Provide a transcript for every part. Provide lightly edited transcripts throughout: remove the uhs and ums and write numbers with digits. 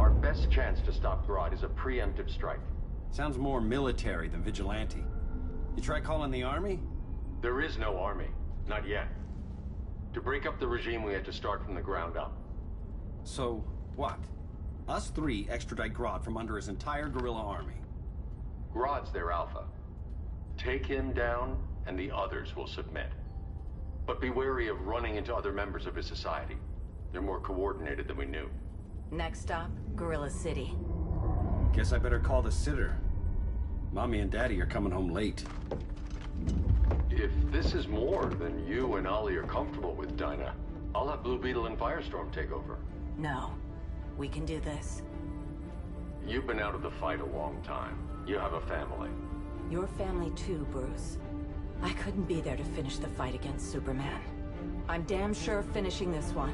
Our best chance to stop Grodd is a preemptive strike. Sounds more military than vigilante. You try calling the army? There is no army. Not yet. To break up the regime, we had to start from the ground up. So, what? Us three extradite Grodd from under his entire guerrilla army. Grodd's their alpha. Take him down, and the others will submit. But be wary of running into other members of his society. They're more coordinated than we knew. Next stop, Gorilla City. Guess I better call the sitter. Mommy and Daddy are coming home late. If this is more than you and Ollie are comfortable with, Dinah, I'll have Blue Beetle and Firestorm take over. No. We can do this. You've been out of the fight a long time. You have a family. Your family too, Bruce. I couldn't be there to finish the fight against Superman. I'm damn sure finishing this one.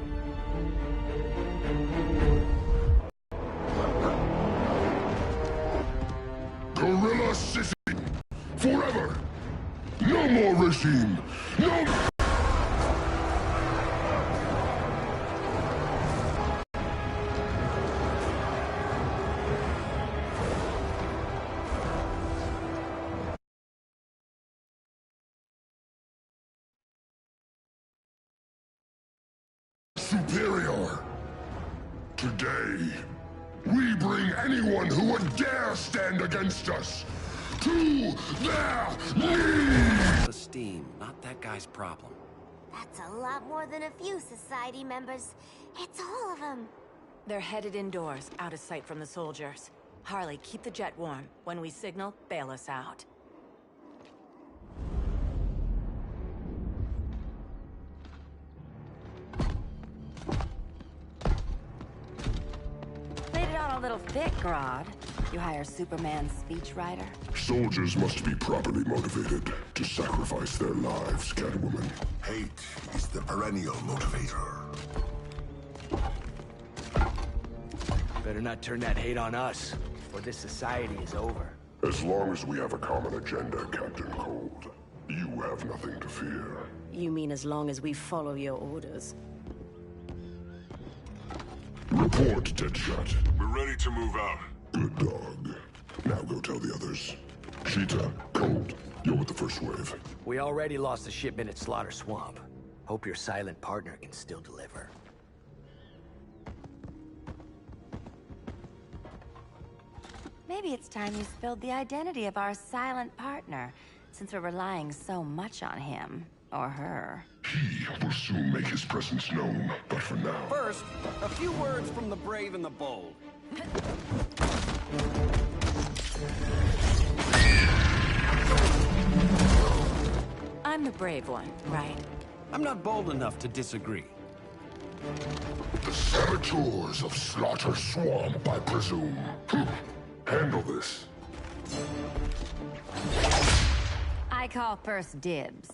Gorilla City! Forever! No more regime! No... Superior! Today, we bring anyone who would dare stand against us to their knees! The steam, not that guy's problem. That's a lot more than a few society members. It's all of them. They're headed indoors, out of sight from the soldiers. Harley, keep the jet warm. When we signal, bail us out. Laid it on a little thick, Grodd. You hire Superman's speechwriter? Soldiers must be properly motivated to sacrifice their lives, Catwoman. Hate is the perennial motivator. Better not turn that hate on us, or this society is over. As long as we have a common agenda, Captain Cold, you have nothing to fear. You mean as long as we follow your orders? Report, Deadshot. We're ready to move out. Good dog. Now go tell the others. Cheetah, Cold, you're with the first wave. We already lost a shipment at Slaughter Swamp. Hope your silent partner can still deliver. Maybe it's time you spilled the identity of our silent partner, since we're relying so much on him. Or her. He will soon make his presence known, but for now... First, a few words from the brave and the bold. I'm the brave one, right? I'm not bold enough to disagree. The saboteurs of Slaughter Swamp, I presume. Handle this. I call first dibs.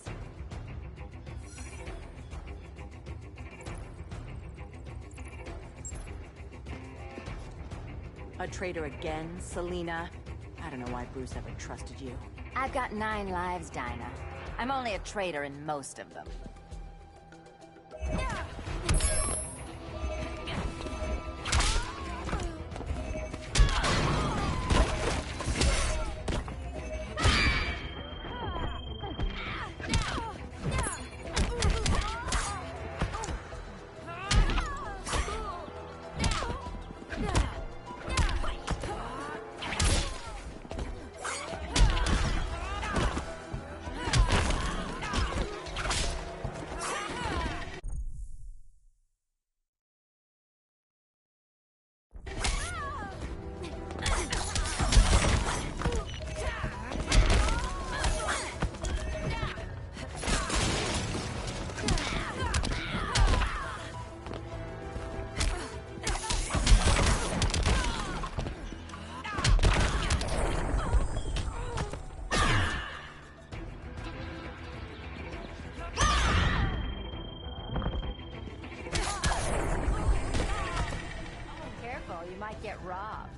A traitor again, Selina? I don't know why Bruce ever trusted you. I've got 9 lives, Dinah. I'm only a traitor in most of them. Get robbed.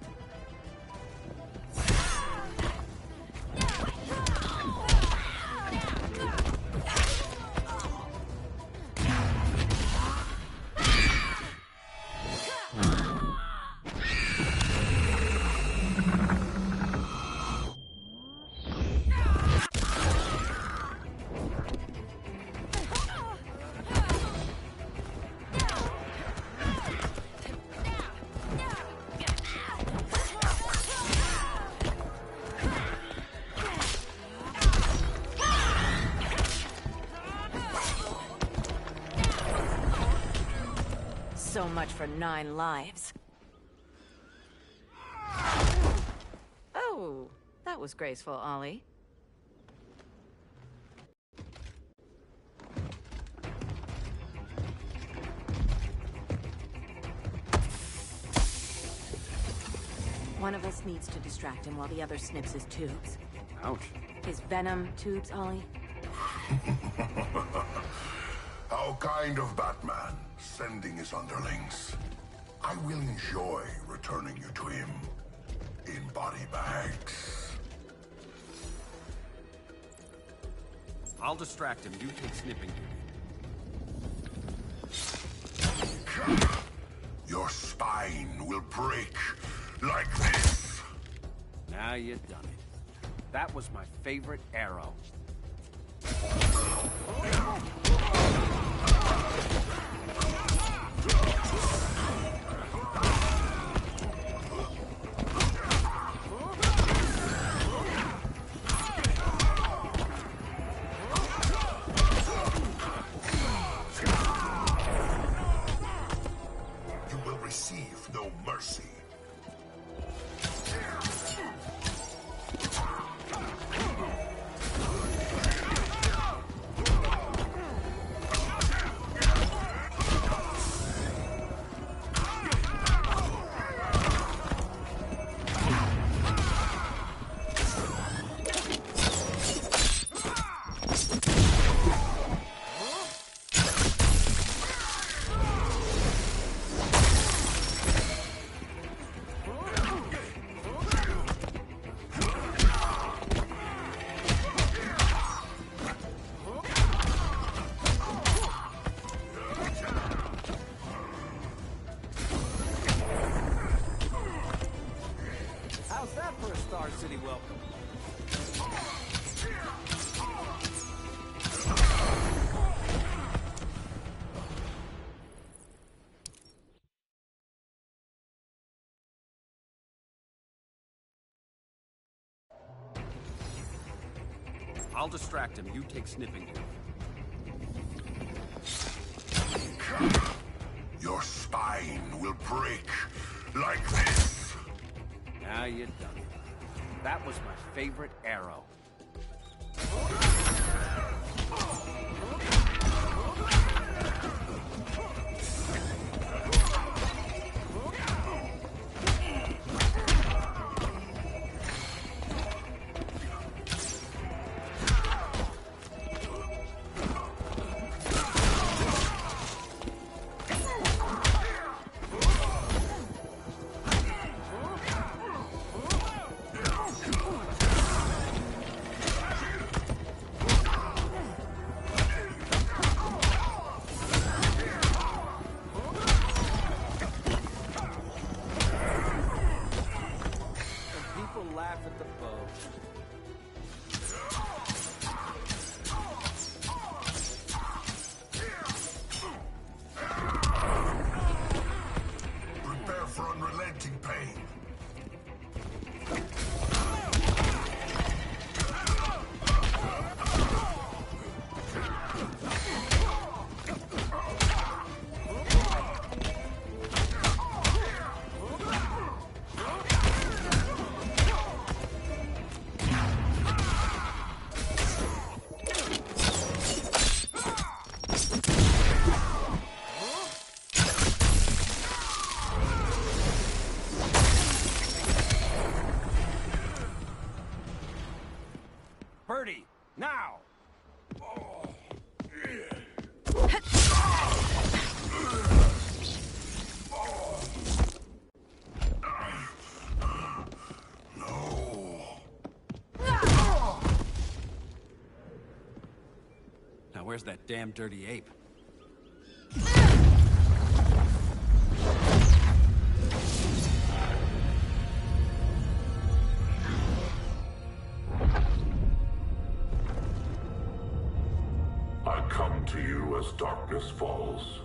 So much for 9 lives. Oh, that was graceful, Ollie. One of us needs to distract him while the other snips his tubes. Ouch. His venom tubes, Ollie? How kind of Batman, sending his underlings. I will enjoy returning you to him in body bags. I'll distract him. You take snipping duty. Your spine will break like this. Now you done it. That was my favorite arrow. You will receive no mercy. How's that for a Star City welcome? I'll distract him. You take snipping duty. Your spine will break like this. Now you done it. That was my favorite arrow. Laugh at the foe. Prepare for unrelenting pain. Birdie, now! Now where's that damn dirty ape? I come to you as darkness falls.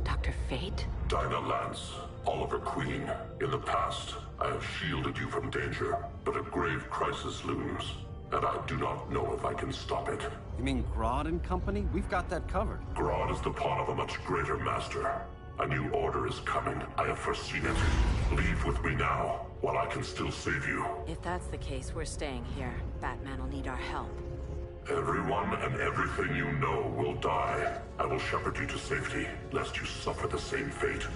Dr. Fate? Dinah Lance, Oliver Queen. In the past, I have shielded you from danger, but a grave crisis looms, and I do not know if I can stop it. You mean Grodd and company? We've got that covered. Grodd is the pawn of a much greater master. A new order is coming. I have foreseen it. Leave with me now, while I can still save you. If that's the case, we're staying here. Batman will need our help. Everyone and everything you know will die. I will shepherd you to safety, lest you suffer the same fate.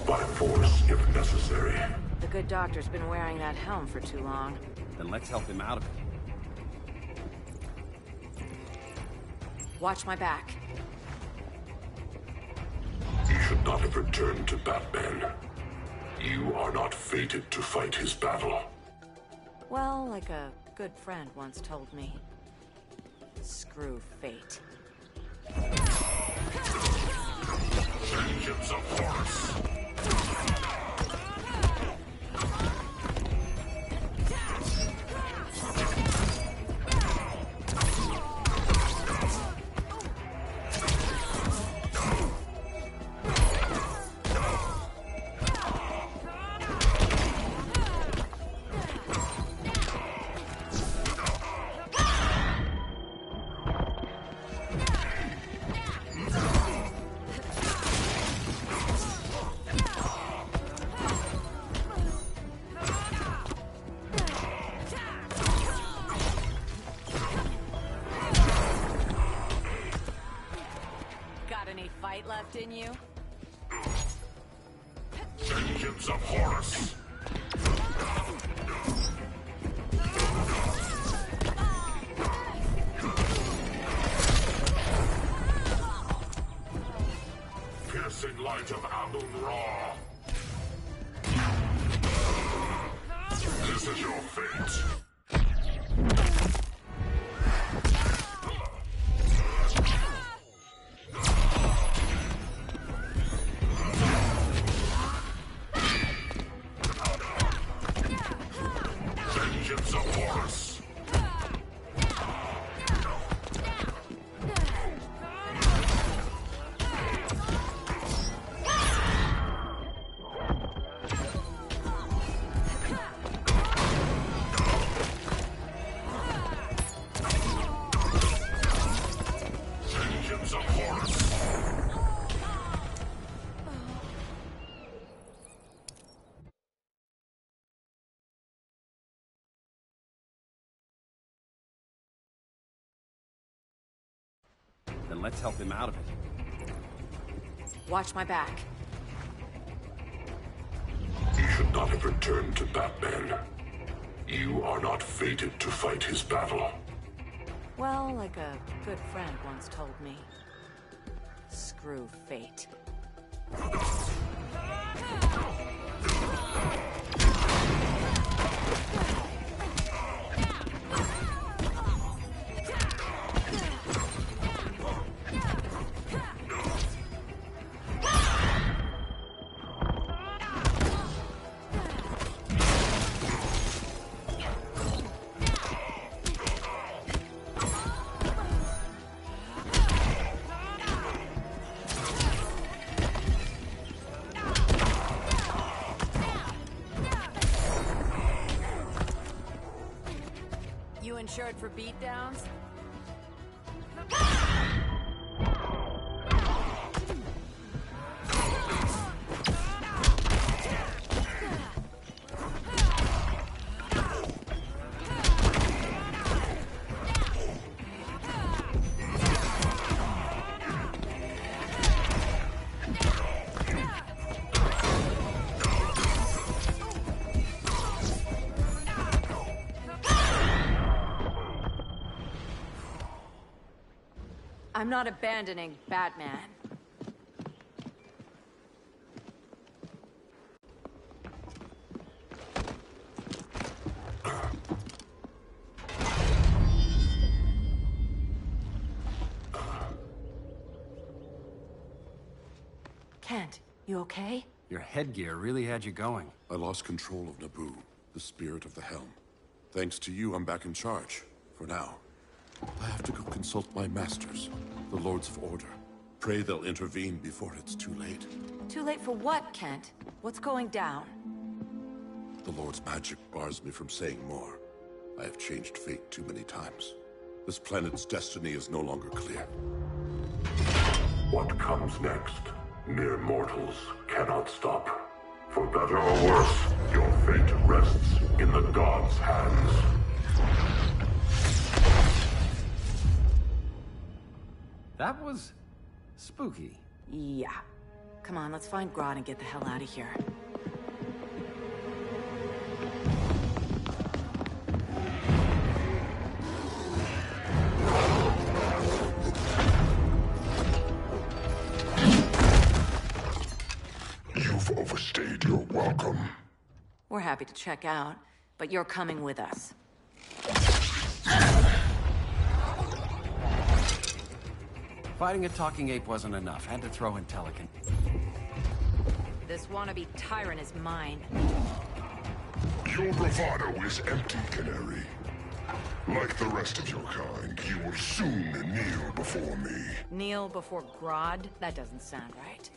By force, if necessary. The good doctor's been wearing that helm for too long. Then let's help him out of it. Watch my back. You should not have returned to Batman. You are not fated to fight his battle. Well, like a good friend once told me. Screw fate. Vengeance of Horus! Left in you? Vengeance of Horus! Piercing light of Amun-Ra! This is your fate. Then let's help him out of it. Watch my back. You should not have returned to Batman. You are not fated to fight his battle. Well, like a good friend once told me. Screw fate. Insured for beatdowns? I'm not abandoning Batman. Kent, you okay? Your headgear really had you going. I lost control of Naboo, the spirit of the helm. Thanks to you, I'm back in charge. For now. I have to go consult my masters, the Lords of Order. Pray they'll intervene before it's too late. Too late for what, Kent? What's going down? The Lord's magic bars me from saying more. I have changed fate too many times. This planet's destiny is no longer clear. What comes next? Mere mortals cannot stop. For better or worse, your fate rests in the gods' hands. That was spooky. Yeah. Come on, let's find Grodd and get the hell out of here. You've overstayed your welcome. We're happy to check out, but you're coming with us. Fighting a talking ape wasn't enough. Had to throw in Telican. This wannabe tyrant is mine. Your bravado is empty, Canary. Like the rest of your kind, you will soon kneel before me. Kneel before Grodd? That doesn't sound right.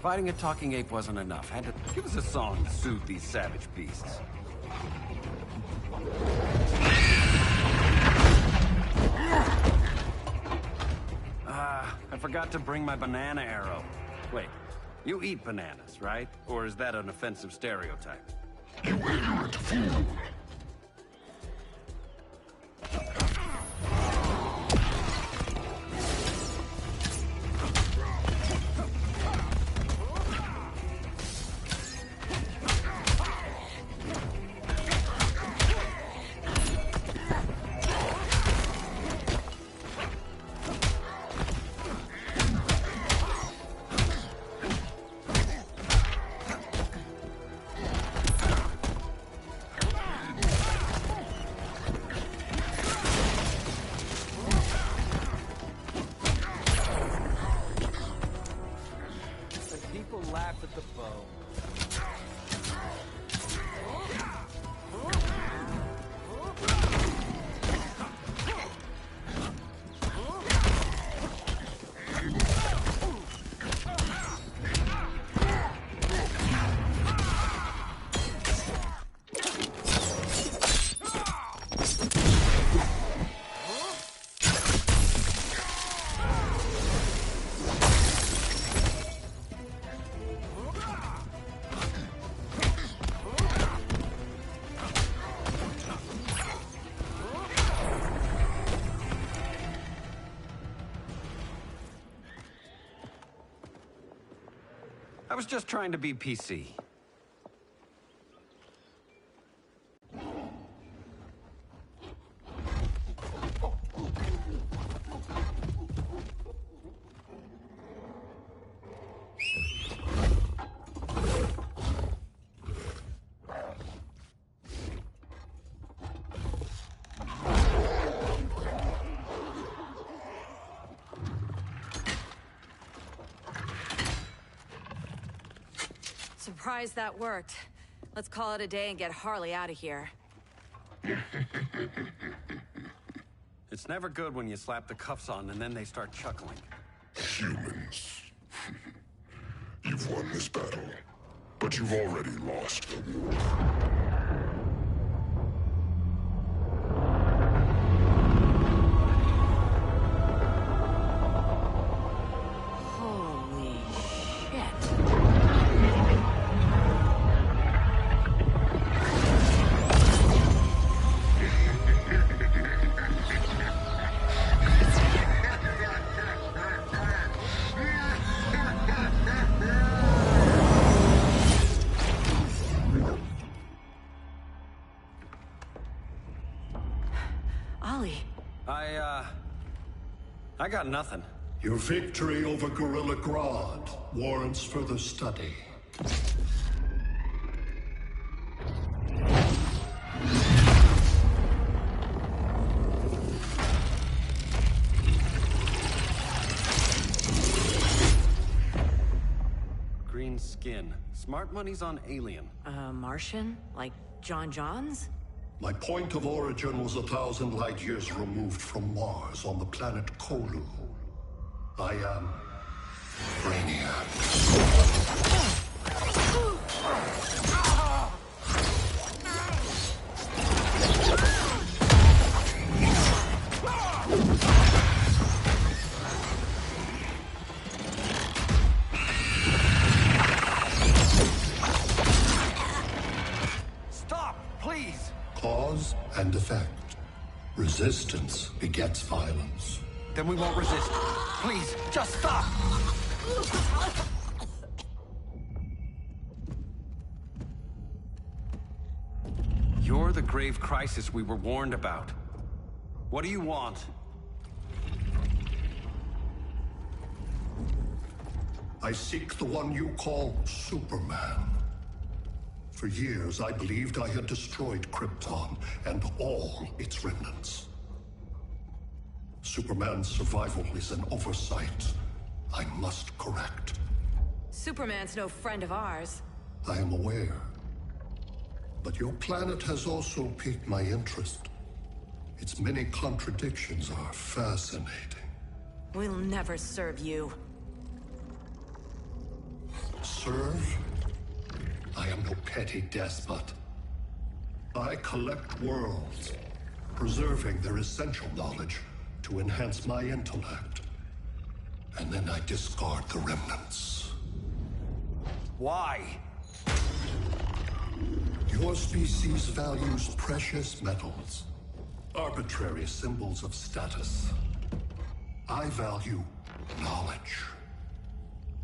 Fighting a talking ape wasn't enough. Had to give us a song to soothe these savage beasts. I forgot to bring my banana arrow. Wait, you eat bananas, right? Or is that an offensive stereotype? You ignorant fool! I was just trying to be PC. surprised that worked. Let's call it a day and get Harley out of here. It's never good when you slap the cuffs on and then they start chuckling. Humans. You've won this battle, but you've already lost the war. Holy shit. Ollie. I got nothing. Your victory over Gorilla Grodd warrants further study. Green skin. Smart money's on alien. Martian? Like John Johns? My point of origin was 1,000 light years removed from Mars on the planet Kolu. I am Brainiac. Stop, please! Cause and effect. Resistance begets violence. Then we won't resist. Please, just stop! You're the grave crisis we were warned about. What do you want? I seek the one you call Superman. For years, I believed I had destroyed Krypton and all its remnants. Superman's survival is an oversight I must correct. Superman's no friend of ours. I am aware. But your planet has also piqued my interest. Its many contradictions are fascinating. We'll never serve you. Serve? I am no petty despot. I collect worlds, preserving their essential knowledge to enhance my intellect. And then I discard the remnants. Why? Your species values precious metals, arbitrary symbols of status. I value knowledge.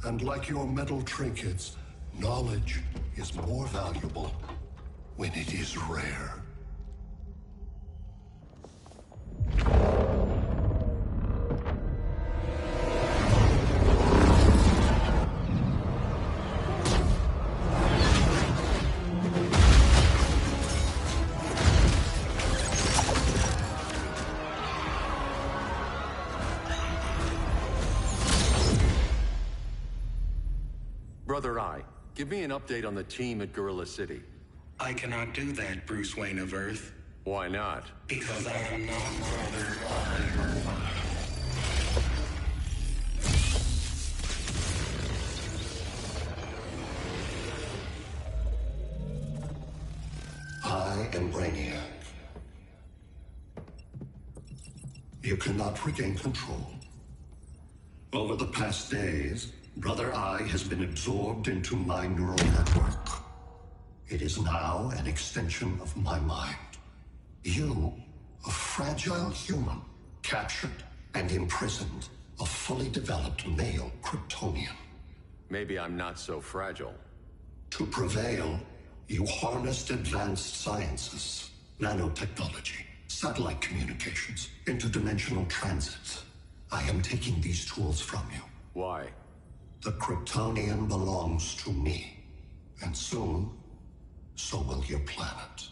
And like your metal trinkets, knowledge is more valuable when it is rare. Brother Eye, give me an update on the team at Gorilla City. I cannot do that, Bruce Wayne of Earth. Why not? Because I am not Brother I am Brainiac. You cannot regain control. Over the past days, Brother Eye has been absorbed into my neural network. It is now an extension of my mind. You, a fragile human, captured and imprisoned a fully developed male Kryptonian. Maybe I'm not so fragile. To prevail, you harnessed advanced sciences, nanotechnology, satellite communications, interdimensional transit. I am taking these tools from you. Why? The Kryptonian belongs to me, and soon, so will your planet.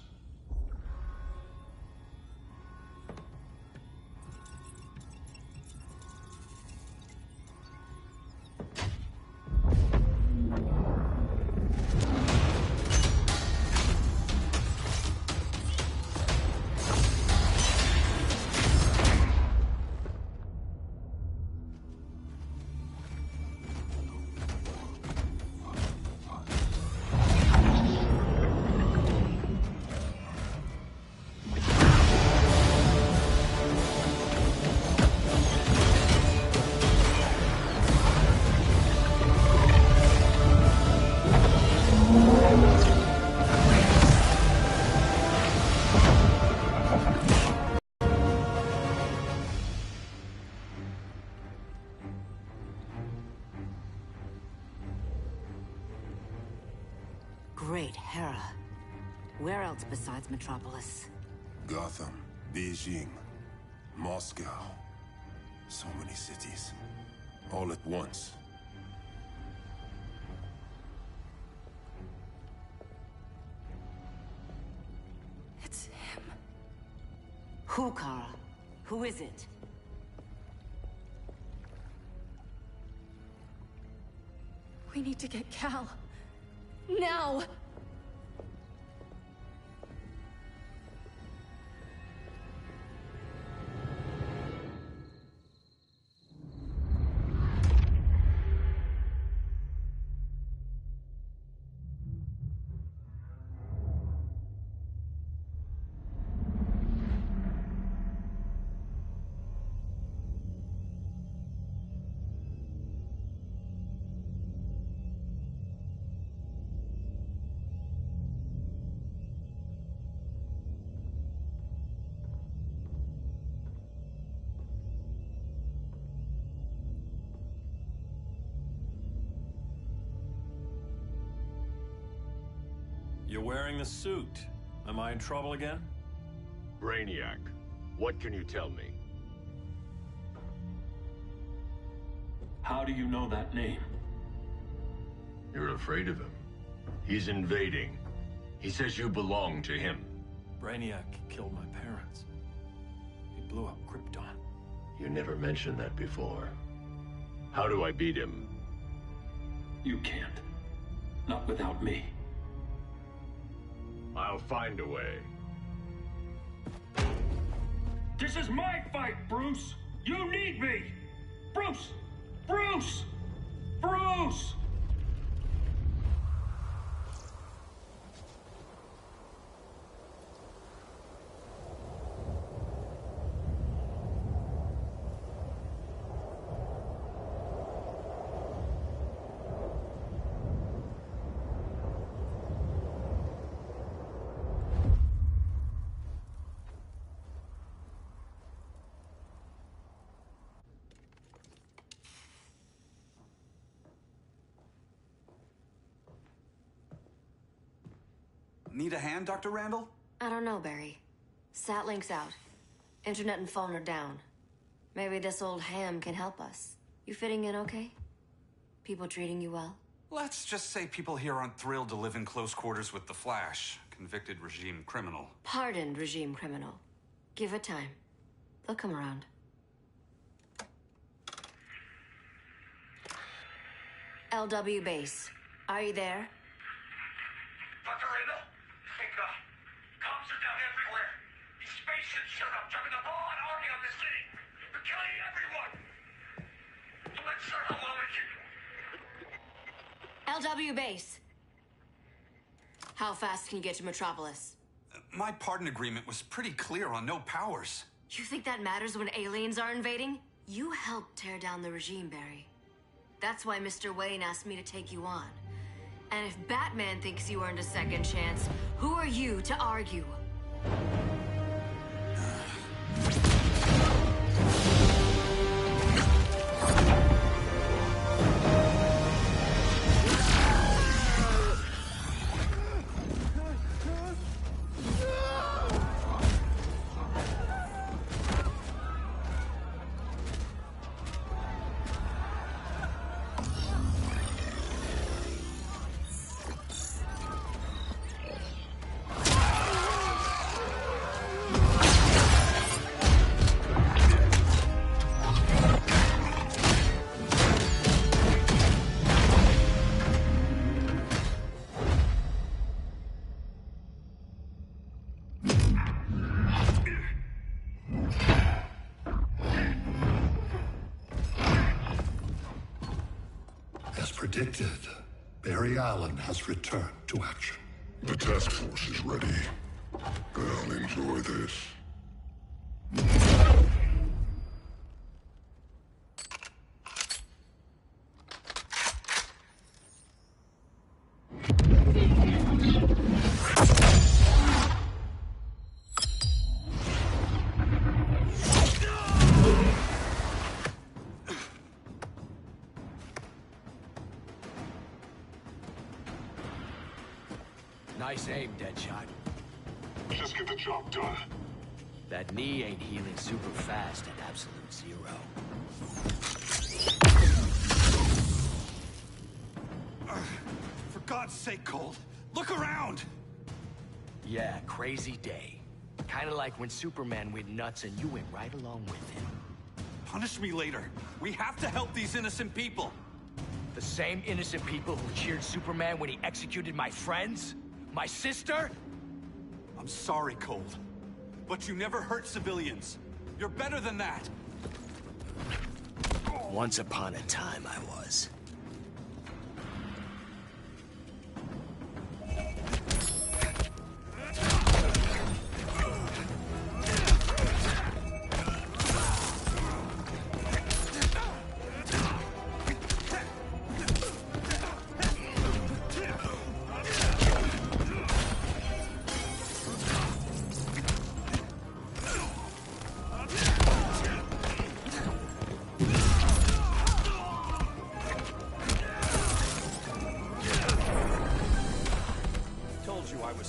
Where else besides Metropolis? Gotham, Beijing, Moscow. So many cities. All at once. It's him. Who, Kara? Who is it? We need to get Cal. Now! You're wearing the suit. Am I in trouble again? Brainiac, what can you tell me? How do you know that name? You're afraid of him. He's invading. He says you belong to him. Brainiac killed my parents. He blew up Krypton. You never mentioned that before. How do I beat him? You can't. Not without me. I'll find a way. This is my fight, Bruce! You need me! Bruce! Bruce! Bruce! Need a hand, Dr. Randall? I don't know, Barry. Satlink's out. Internet and phone are down. Maybe this old ham can help us. You fitting in okay? People treating you well? Let's just say people here aren't thrilled to live in close quarters with the Flash, convicted regime criminal. Pardoned regime criminal. Give it time. They'll come around. LW base. Are you there? Dr. Randall? Thank God. Cops are down everywhere. These spaceships showed up, dropping a broad army on the city. They're killing everyone. I'm not sure how long I can... LW base. How fast can you get to Metropolis? My pardon agreement was pretty clear on no powers. You think that matters when aliens are invading? You helped tear down the regime, Barry. That's why Mr. Wayne asked me to take you on. And if Batman thinks you earned a second chance, who are you to argue? Predicted, Barry Allen has returned to action. The task force is ready. I'll enjoy this. Nice aim, Deadshot. Just get the job done. That knee ain't healing super fast at absolute zero. For God's sake, Cold, look around! Yeah, crazy day. Kinda like when Superman went nuts and you went right along with him. Punish me later. We have to help these innocent people. The same innocent people who cheered Superman when he executed my friends? My sister? I'm sorry, Cold. But you never hurt civilians. You're better than that. Once upon a time, I was.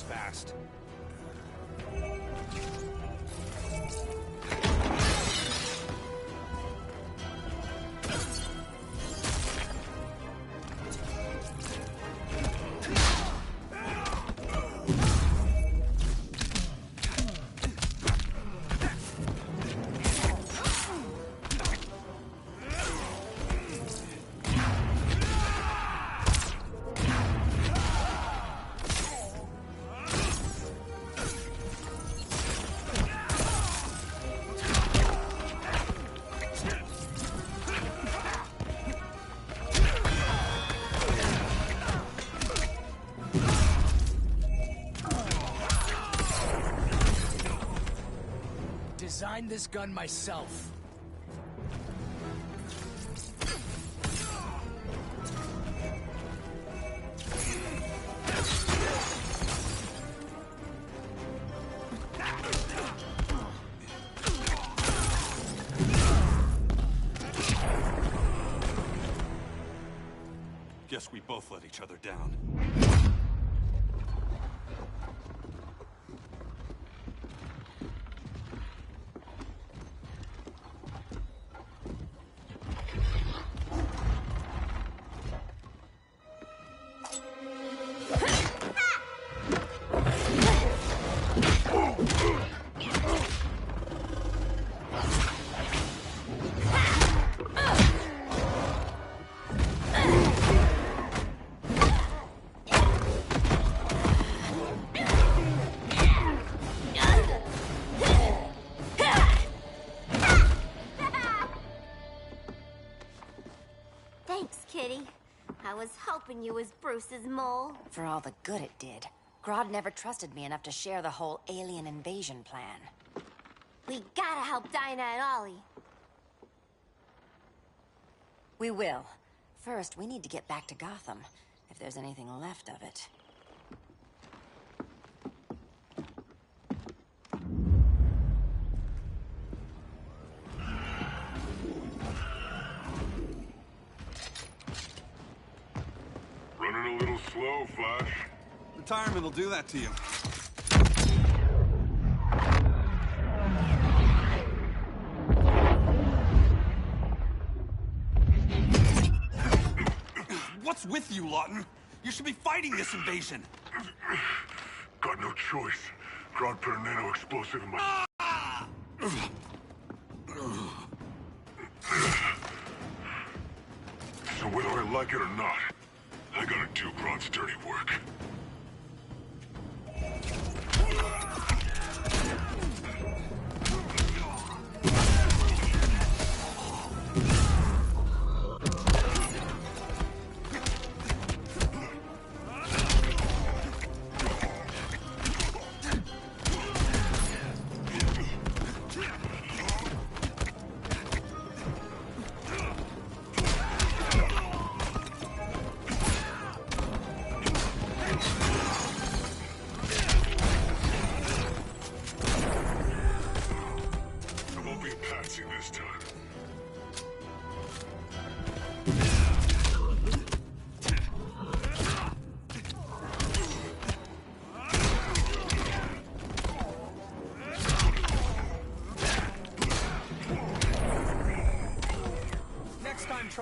Fast. Designed this gun myself. Guess we both let each other down. I was hoping you was Bruce's mole. For all the good it did. Grodd never trusted me enough to share the whole alien invasion plan. We gotta help Dinah and Ollie. We will. First, we need to get back to Gotham, if there's anything left of it. Running a little slow, Flash. Retirement will do that to you. What's with you, Lawton? You should be fighting this invasion. Got no choice. Grodd put a nano explosive in my... So whether I like it or not, I gotta do Grodd's dirty work.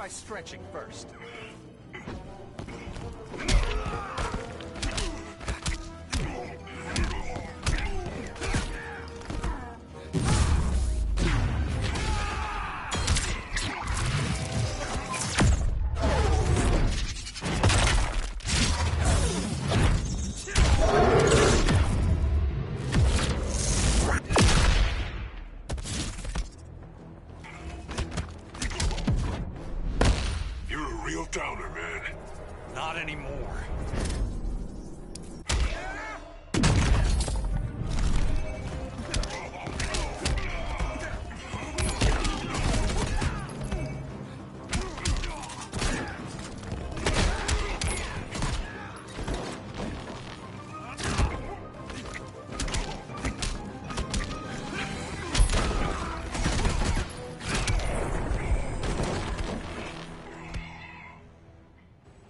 try stretching first. Downer, man. Not anymore.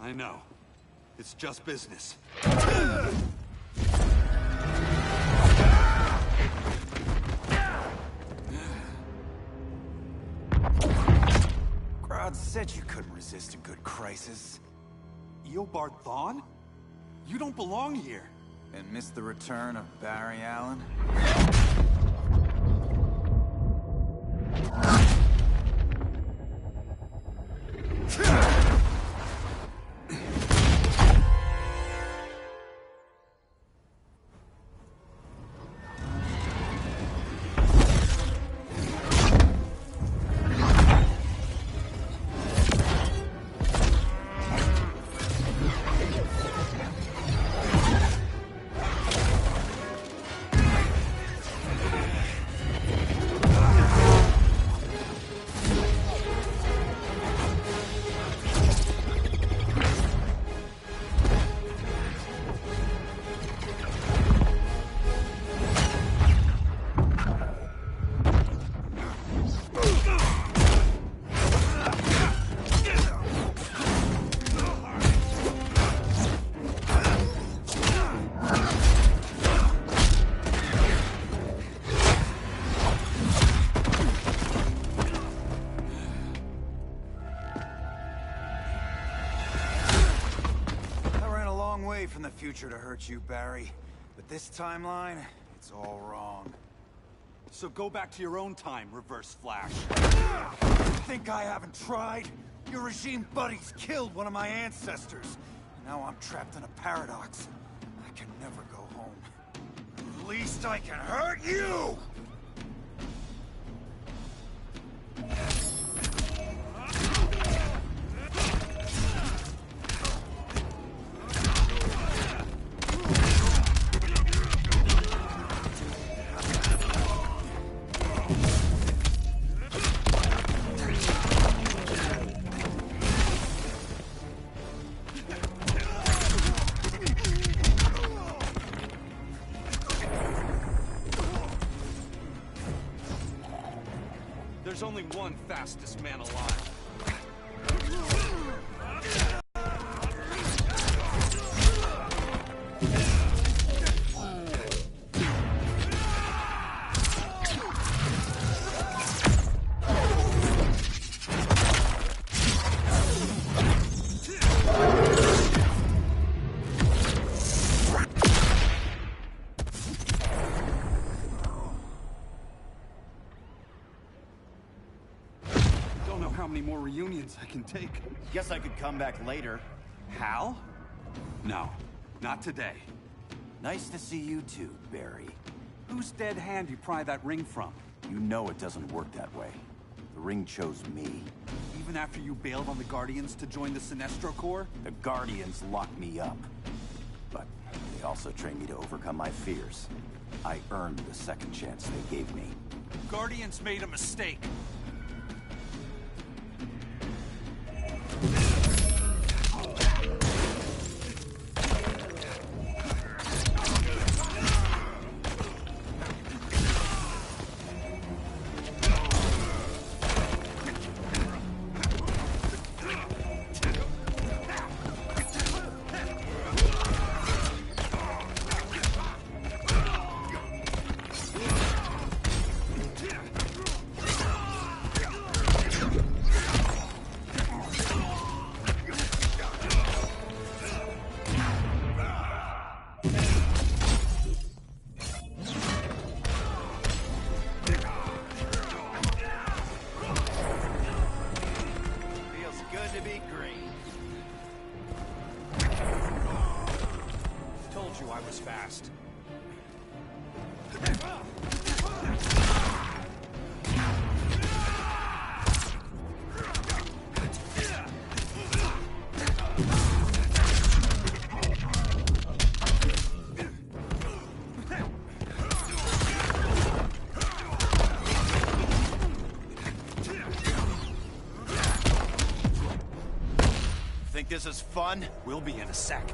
I know. It's just business. Grodd said you couldn't resist a good crisis. Eobard Thawne? You don't belong here. And miss the return of Barry Allen? From the future to hurt you, Barry. But this timeline, it's all wrong. So go back to your own time, Reverse Flash. Think I haven't tried? Your regime buddies killed one of my ancestors. Now I'm trapped in a paradox. I can never go home. At least I can hurt you! There's only one fastest man alive. How many more reunions I can take. Guess I could come back later. Hal? No, not today. Nice to see you too, Barry. Whose dead hand you pry that ring from? You know it doesn't work that way. The ring chose me. Even after you bailed on the Guardians to join the Sinestro Corps? The Guardians locked me up. But they also trained me to overcome my fears. I earned the second chance they gave me. Guardians made a mistake. Think this is fun? We'll be in a sec.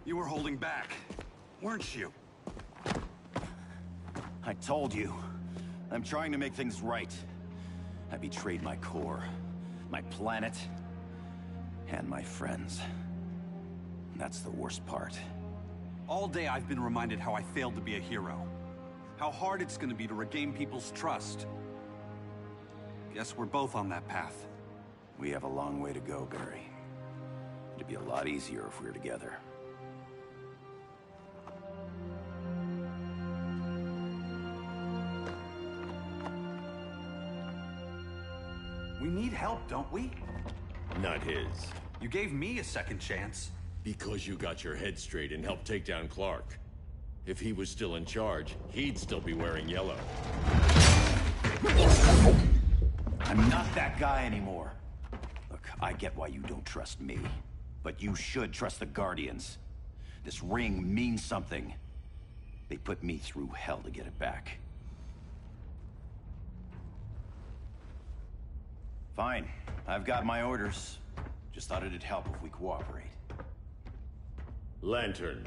You were holding back, weren't you? I told you. I'm trying to make things right. I betrayed my core, my planet, and my friends. That's the worst part. All day I've been reminded how I failed to be a hero. How hard it's gonna be to regain people's trust. Guess we're both on that path. We have a long way to go, Barry. It'd be a lot easier if we were together. We need help, don't we? Not his. You gave me a second chance. Because you got your head straight and helped take down Clark. If he was still in charge, he'd still be wearing yellow. I'm not that guy anymore. Look, I get why you don't trust me. But you should trust the Guardians. This ring means something. They put me through hell to get it back. Fine. I've got my orders. Just thought it'd help if we cooperate. Lantern.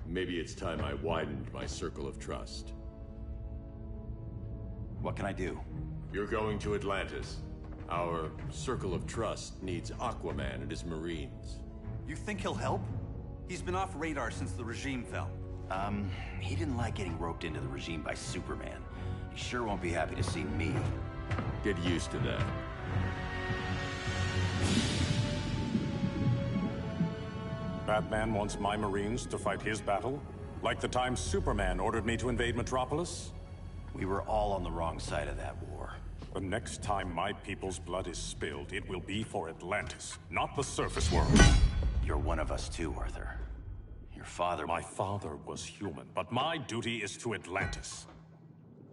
Maybe it's time I widened my circle of trust. What can I do? You're going to Atlantis. Our circle of trust needs Aquaman and his Marines. You think he'll help? He's been off radar since the regime fell. He didn't like getting roped into the regime by Superman. He sure won't be happy to see me. Get used to that. Batman wants my Marines to fight his battle? Like the time Superman ordered me to invade Metropolis? We were all on the wrong side of that war. The next time my people's blood is spilled, it will be for Atlantis, not the surface world. You're one of us too, Arthur. Your father... My father was human, but my duty is to Atlantis.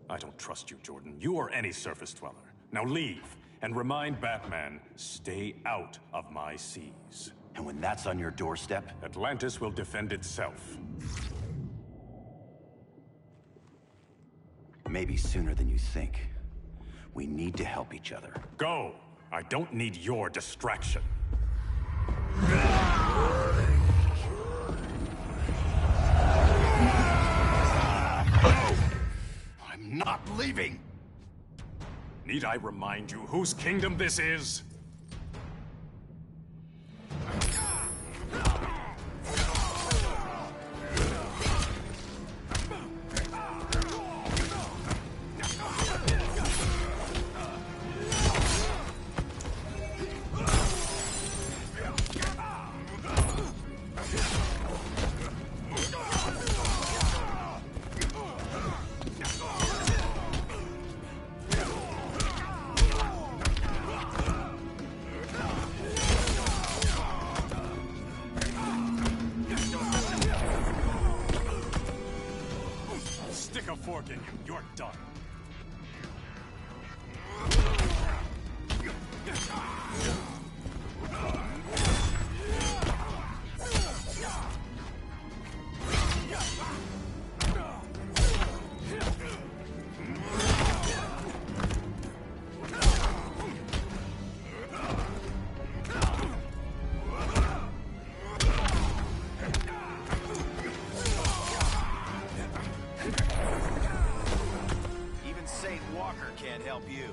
I don't trust you, Jordan. You or any surface dweller. Now leave, and remind Batman, stay out of my seas. And when that's on your doorstep? Atlantis will defend itself. Maybe sooner than you think. We need to help each other. Go! I don't need your distraction. I'm not leaving! Need I remind you whose kingdom this is? Stick a fork in you. You're done. Can't help you.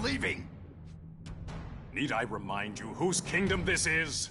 leaving! Need I remind you whose kingdom this is?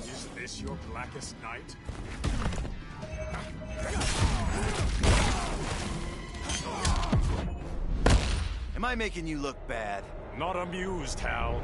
Is this your blackest night? Am I making you look bad? Not amused, Hal.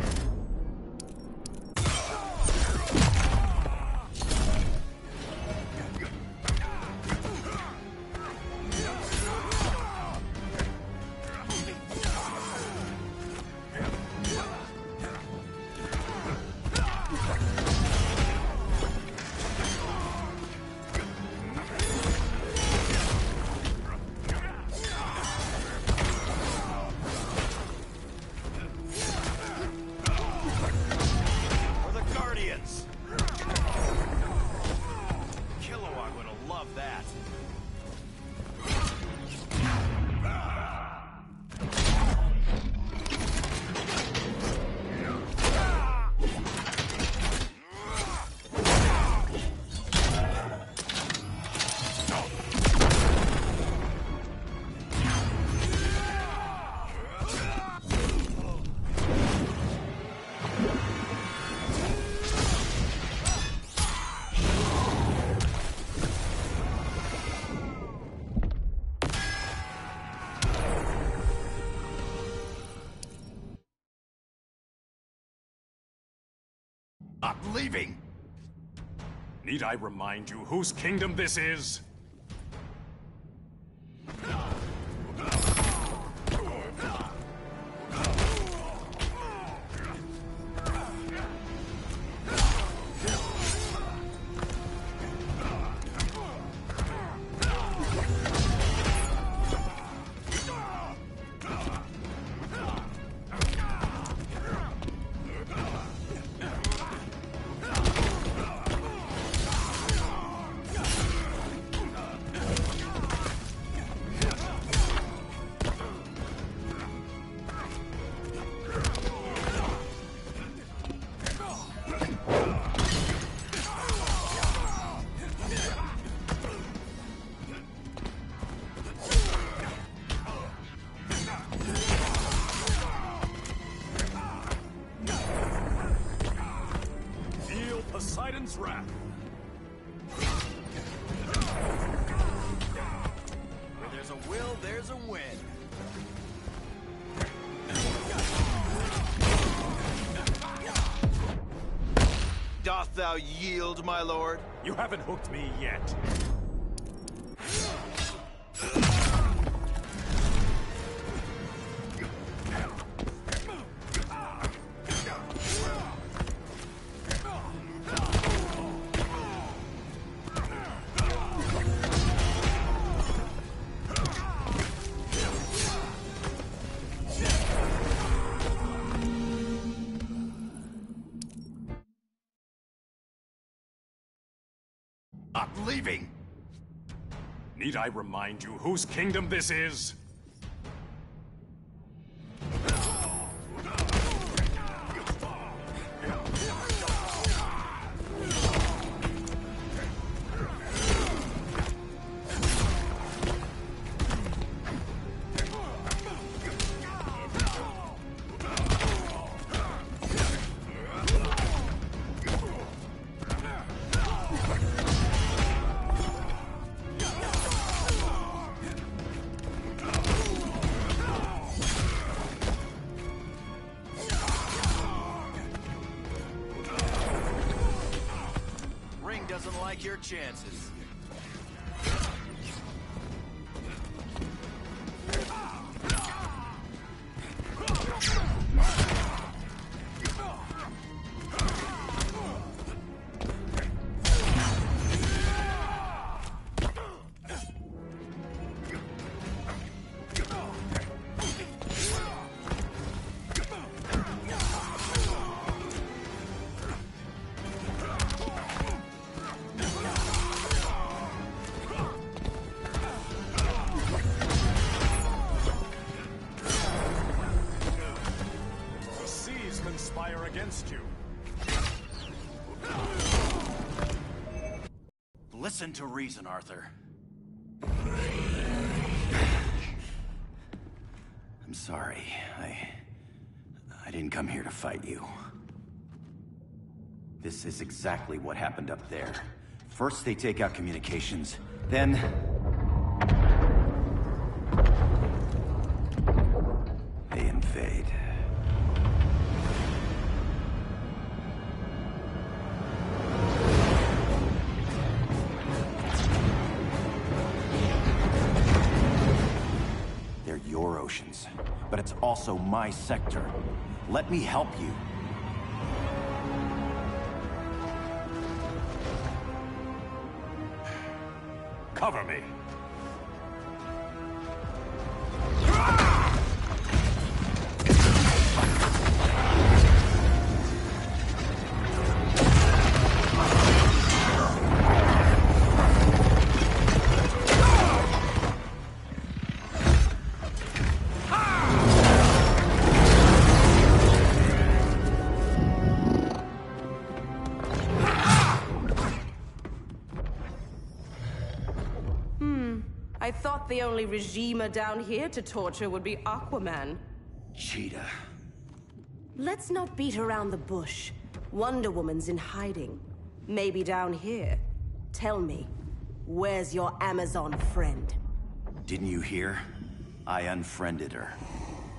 I'm leaving! Need I remind you whose kingdom this is? Poseidon's wrath. Where there's a will, there's a win. Doth thou yield, my lord? You haven't hooked me yet. I'm leaving! Need I remind you whose kingdom this is? Take your chances. Conspire against you. Listen to reason, Arthur. I'm sorry. I didn't come here to fight you. This is exactly what happened up there. First they take out communications, then... they invade. They're your oceans, but it's also my sector. Let me help you. Cover me. I thought the only regimer down here to torture would be Aquaman. Cheetah. Let's not beat around the bush. Wonder Woman's in hiding. Maybe down here. Tell me, where's your Amazon friend? Didn't you hear? I unfriended her.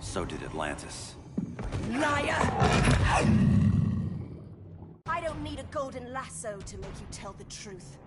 So did Atlantis. Liar! I don't need a golden lasso to make you tell the truth.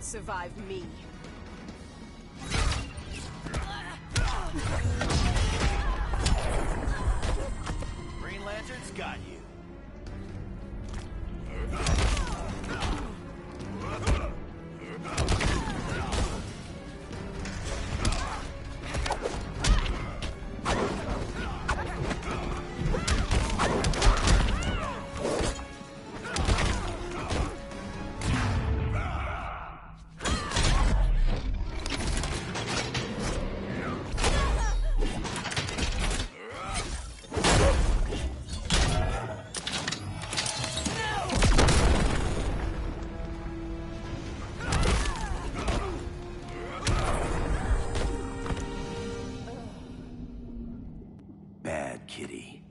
Survive me. Green Lantern's got you. Kitty.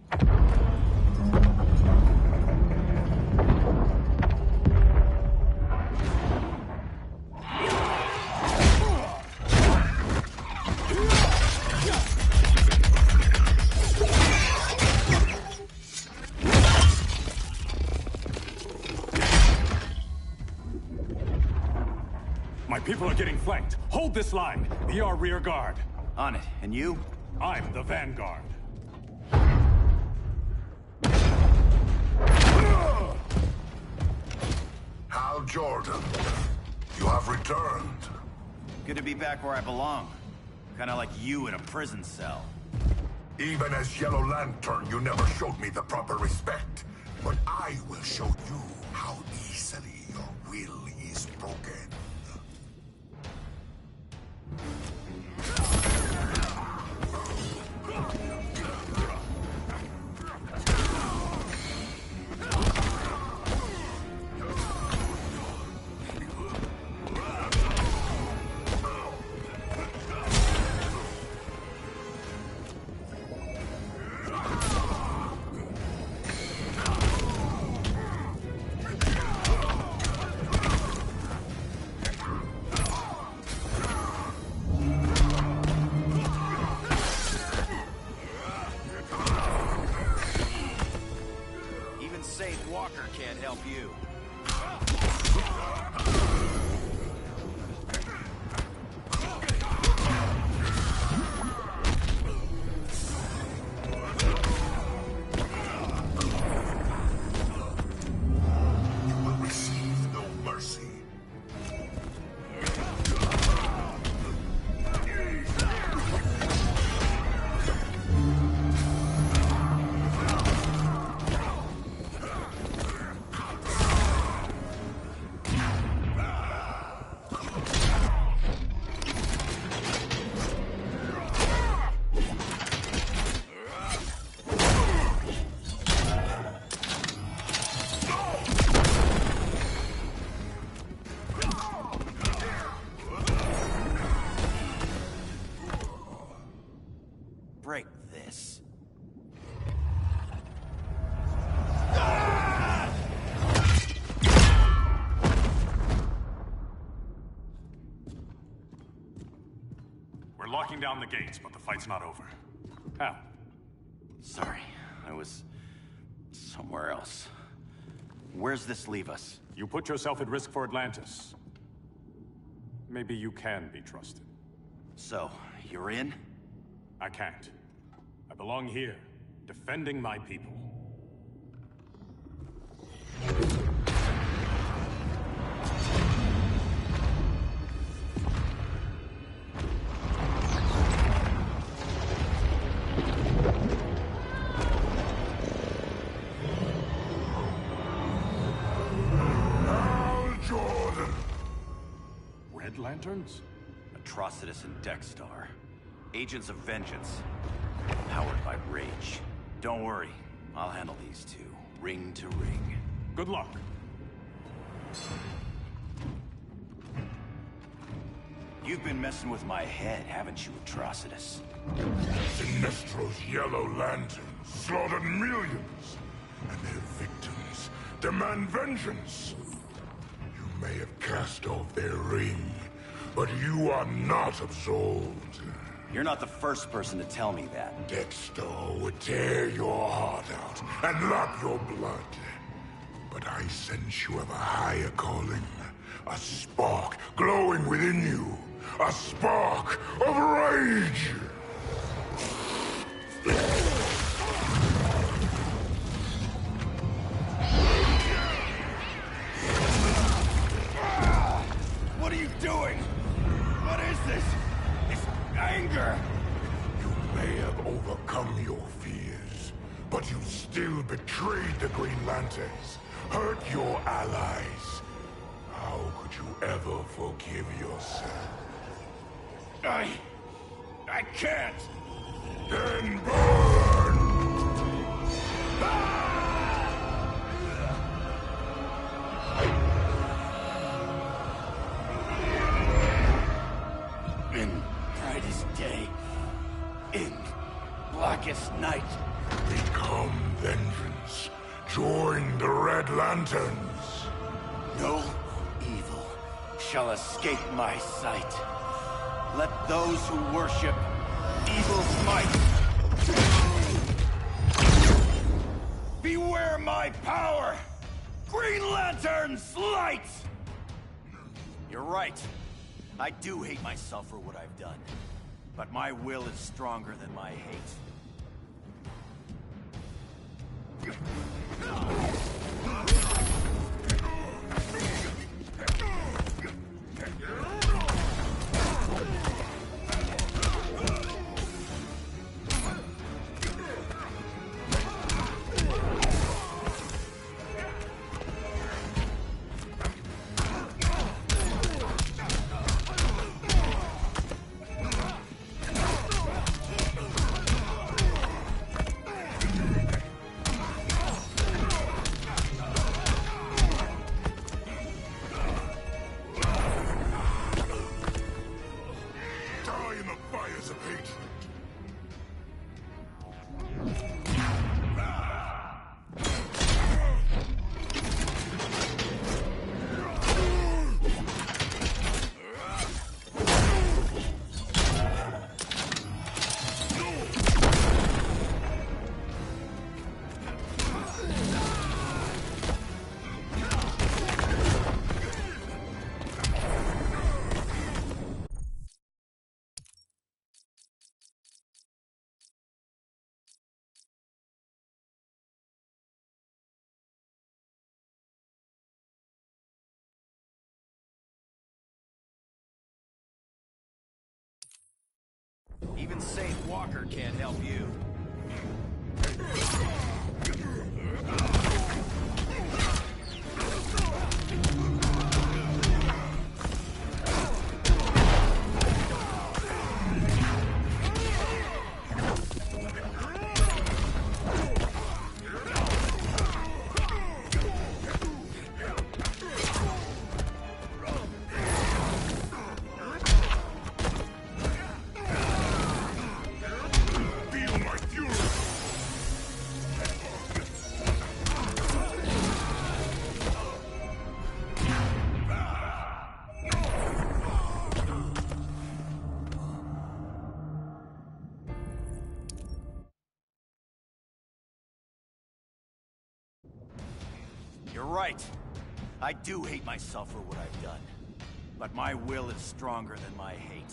My people are getting flanked. Hold this line. Be our rear guard. On it. And you? I'm the vanguard. Hal Jordan, you have returned. Good to be back where I belong. Kinda like you in a prison cell. Even as Yellow Lantern, you never showed me the proper respect. But I will show you how easily your will is broken. Walker can't help you. Receive no mercy. Break this. We're locking down the gates, but the fight's not over. How? Sorry, I was somewhere else. Where's this leave us? You put yourself at risk for Atlantis. Maybe you can be trusted. So, you're in? I can't. I belong here, defending my people. Hal Jordan! Red Lanterns? Atrocitus and Dexstar. Agents of Vengeance. Powered by rage. Don't worry, I'll handle these two, ring to ring. Good luck. You've been messing with my head, haven't you, Atrocitus? Sinestro's Yellow Lanterns slaughtered millions, and their victims demand vengeance. You may have cast off their ring, but you are not absolved. You're not the first person to tell me that. Dexter would tear your heart out and lap your blood. But I sense you have a higher calling. A spark glowing within you. A spark of rage! What are you doing? What is this? It's anger. You may have overcome your fears, but you still betrayed the Green Lanterns, hurt your allies. How could you ever forgive yourself? I can't. Then burn! In brightest day, in blackest night. Become vengeance. Join the Red Lanterns. No evil shall escape my sight. Let those who worship evil's might beware my power! Green Lantern's light! You're right. I do hate myself for what I've done. But my will is stronger than my hate. unsafe walker can't help you. You're right. I do hate myself for what I've done. But my will is stronger than my hate.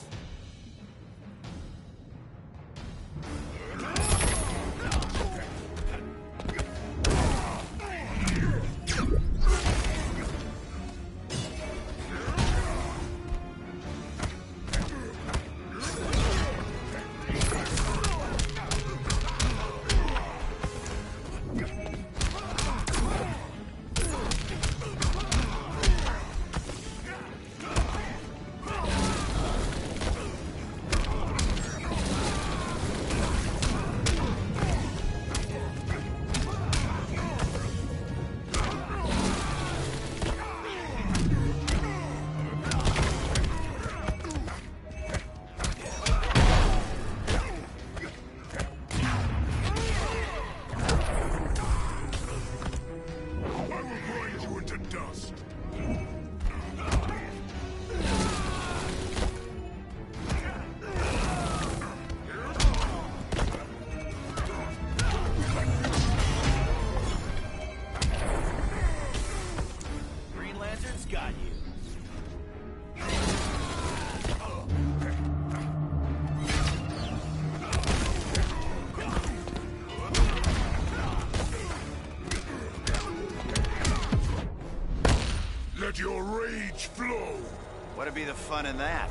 Let your rage flow! What'd be the fun in that?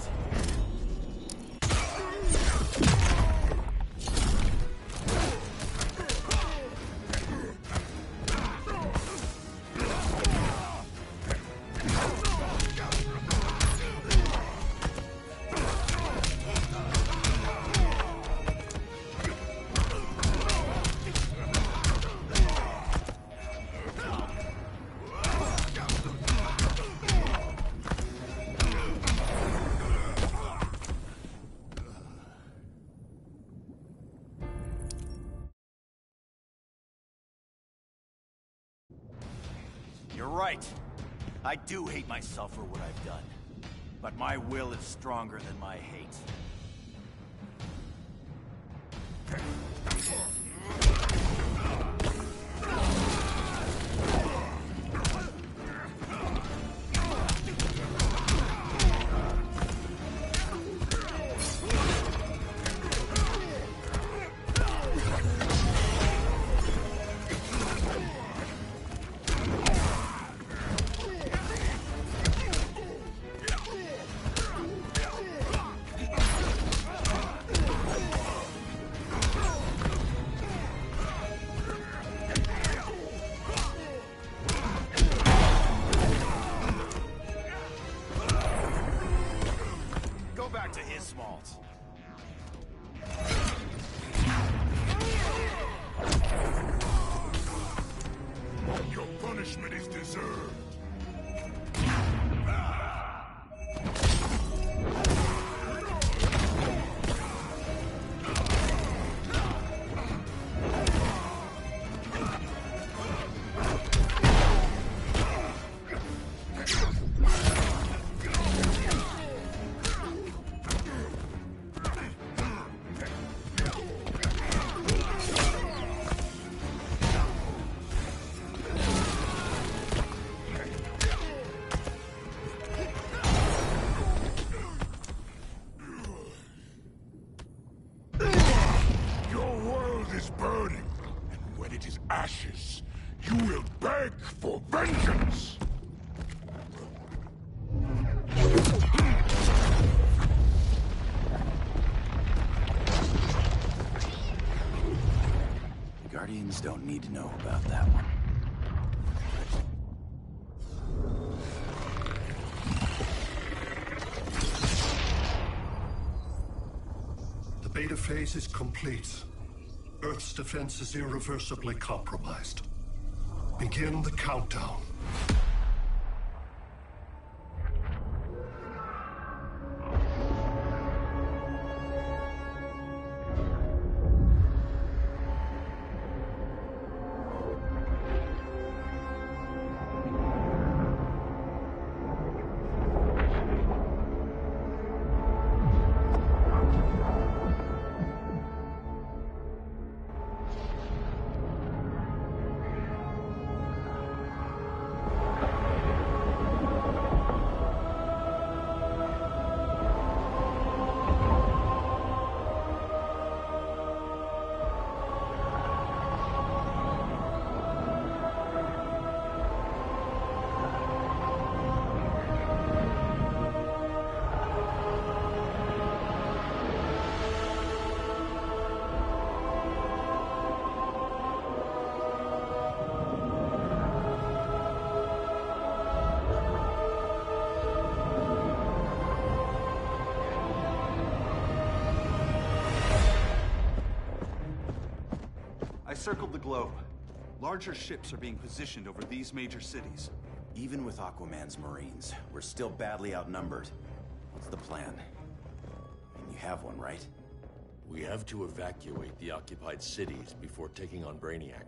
You're right. I do hate myself for what I've done. But my will is stronger than my hate. Back to his smalls. Your punishment is deserved. Burning, and when it is ashes, you will beg for vengeance! Guardians don't need to know about that one. The beta phase is complete. Earth's defense is irreversibly compromised. Begin the countdown. I circled the globe. Larger ships are being positioned over these major cities. Even with Aquaman's Marines, we're still badly outnumbered. What's the plan? You have one, right? We have to evacuate the occupied cities before taking on Brainiac.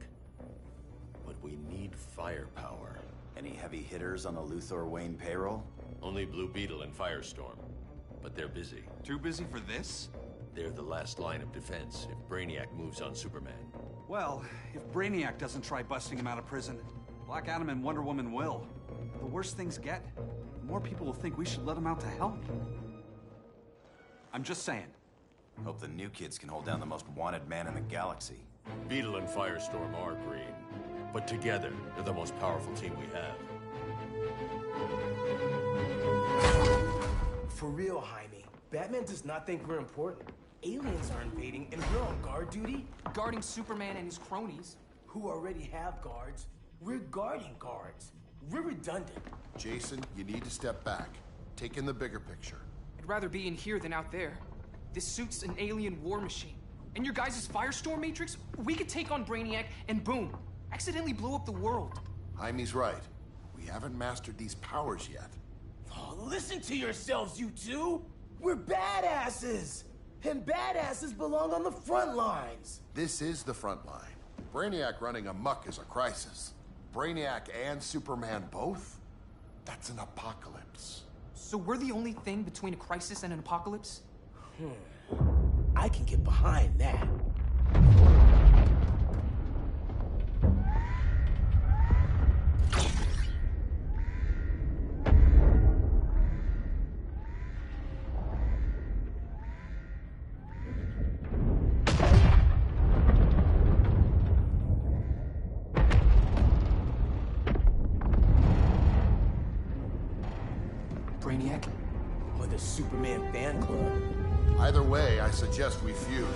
But we need firepower. Any heavy hitters on the Luthor Wayne payroll? Only Blue Beetle and Firestorm. But they're busy. Too busy for this? They're the last line of defense if Brainiac moves on Superman. Well, if Brainiac doesn't try busting him out of prison, Black Adam and Wonder Woman will. The worse things get, the more people will think we should let him out to help. I'm just saying. Hope the new kids can hold down the most wanted man in the galaxy. Beetle and Firestorm are green, but together, they're the most powerful team we have. For real, Jaime, Batman does not think we're important. Aliens are invading, and we're on guard duty? Guarding Superman and his cronies. Who already have guards. We're guarding guards. We're redundant. Jason, you need to step back. Take in the bigger picture. I'd rather be in here than out there. This suit's an alien war machine. And your guys' Firestorm Matrix, we could take on Brainiac and boom, accidentally blow up the world. Jaime's right. We haven't mastered these powers yet. Oh, listen to yourselves, you two! We're badasses! And badasses belong on the front lines! This is the front line. Brainiac running amok is a crisis. Brainiac and Superman both? That's an apocalypse. So we're the only thing between a crisis and an apocalypse? I can get behind that. Brainiac? Or the Superman fan club? Either way, I suggest we fuse.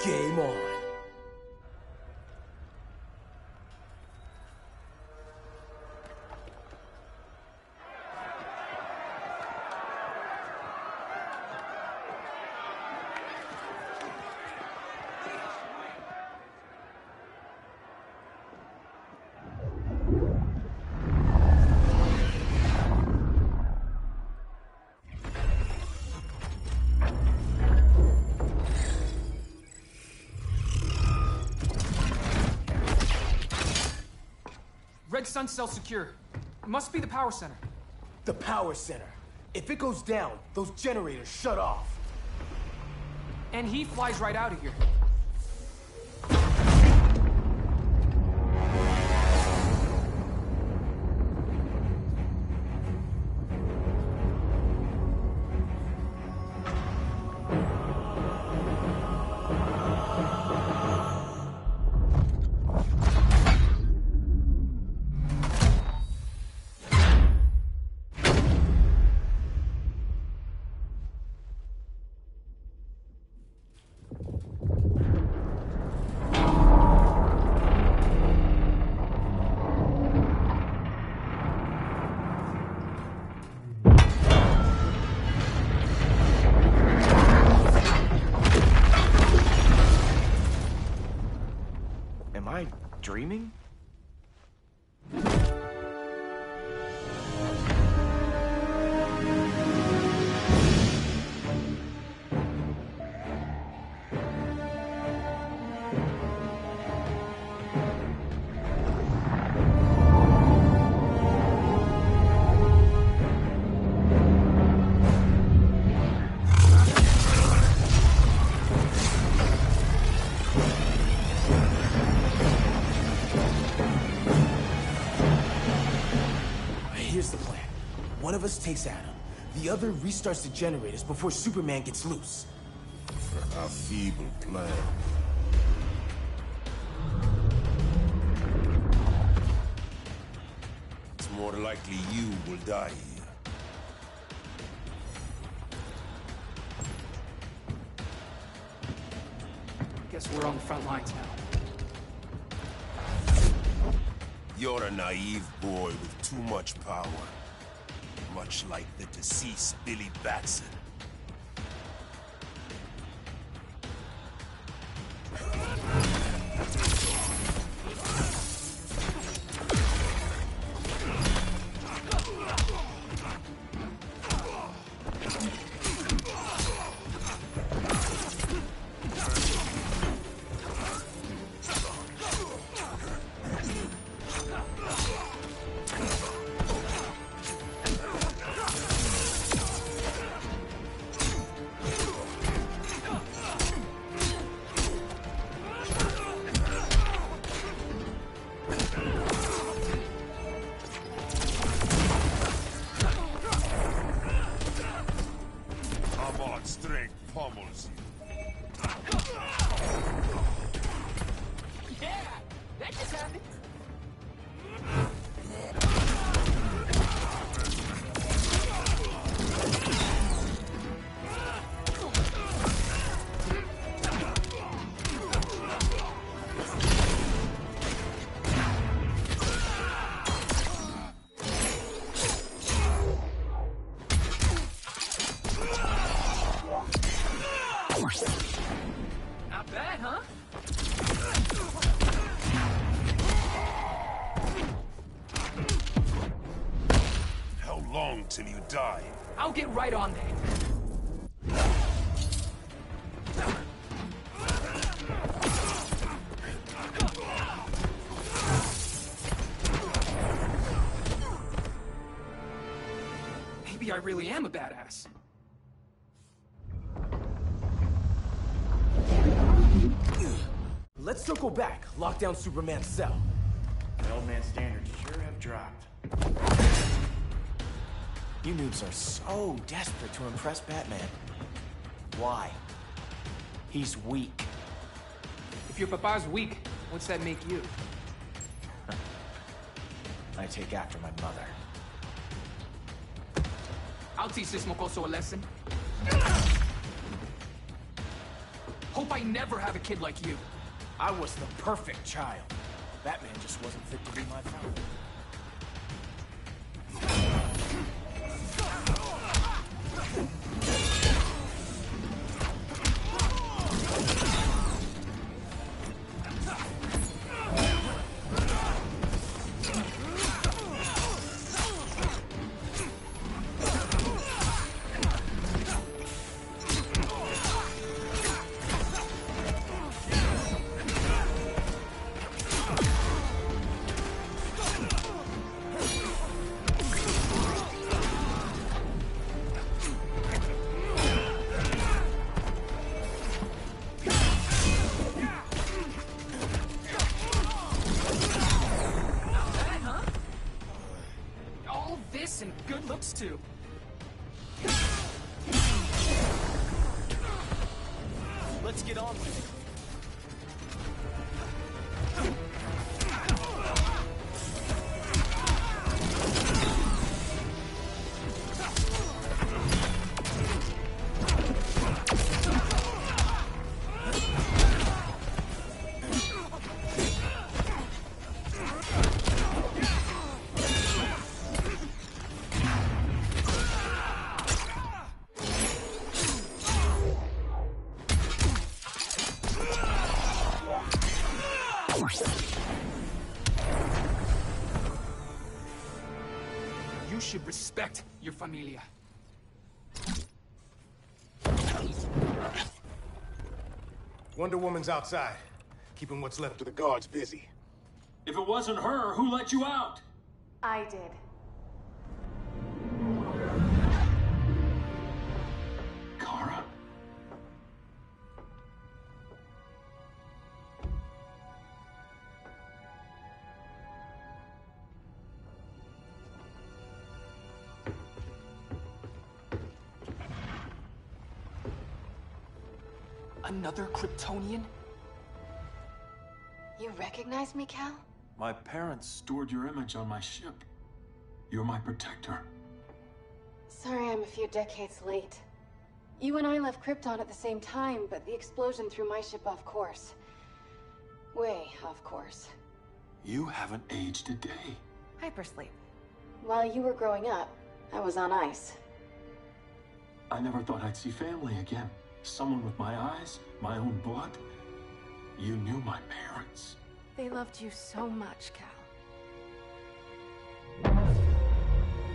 Game on. Red Sun cell secure. It must be the power center. The power center. If it goes down, those generators shut off. And he flies right out of here. dreaming? Here's the plan. One of us takes Adam. The other restarts the generators before Superman gets loose. A feeble plan. It's more likely you will die here. Guess we're on the front lines now. You're a naive boy with too much power. Much like the deceased Billy Batson. Strength pummels you. Yeah, that just happened. Not bad, huh? How long till you die? I'll get right on that. Maybe I really am a badass. Let's circle back, lock down Superman's cell. The old man's standards sure have dropped. You noobs are so desperate to impress Batman. Why? He's weak. If your papa's weak, what's that make you? I take after my mother. I'll teach this mocoso a lesson. Hope I never have a kid like you. I was the perfect child. Batman just wasn't fit to be my father. And good looks too. Let's get on with it. You should respect your familia. Wonder Woman's outside, keeping what's left of the guards busy. If it wasn't her, who let you out? I did. Kara? Another Kryptonian? You recognize me, Cal? My parents stored your image on my ship. You're my protector. Sorry I'm a few decades late. You and I left Krypton at the same time, but the explosion threw my ship off course. Way off course. You haven't aged a day. Hypersleep. While you were growing up, I was on ice. I never thought I'd see family again. Someone with my eyes, my own blood. You knew my parents. They loved you so much, Cal.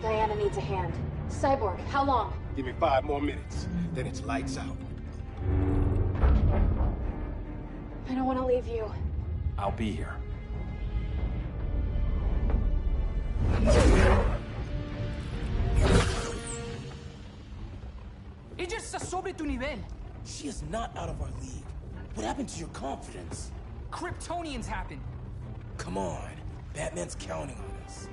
Diana needs a hand. Cyborg, how long? Give me 5 more minutes, then it's lights out. I don't want to leave you. I'll be here. Ella está sobre tu nivel. She is not out of our league. What happened to your confidence? Kryptonians happen. Come on. Batman's counting on us.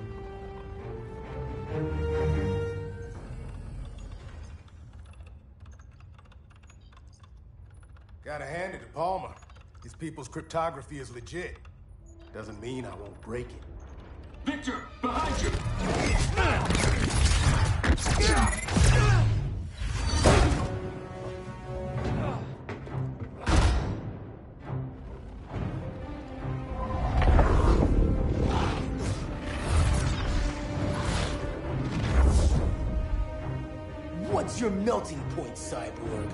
Gotta hand it to Palmer. These people's cryptography is legit. Doesn't mean I won't break it. Victor, behind you! What's your melting point, Cyborg?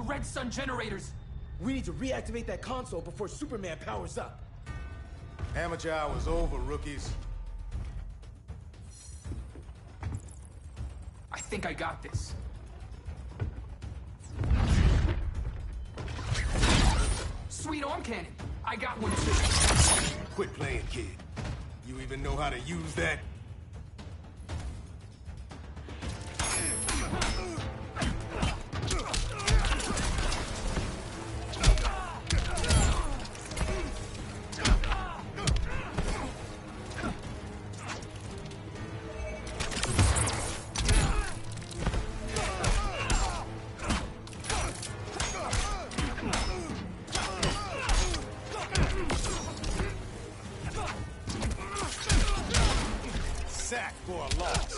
Red Sun generators. We need to reactivate that console before Superman powers up. Amateur hour's over, rookies. I think I got this. Sweet arm cannon. I got one too. Quit playing, kid. You even know how to use that? Sack for a loss.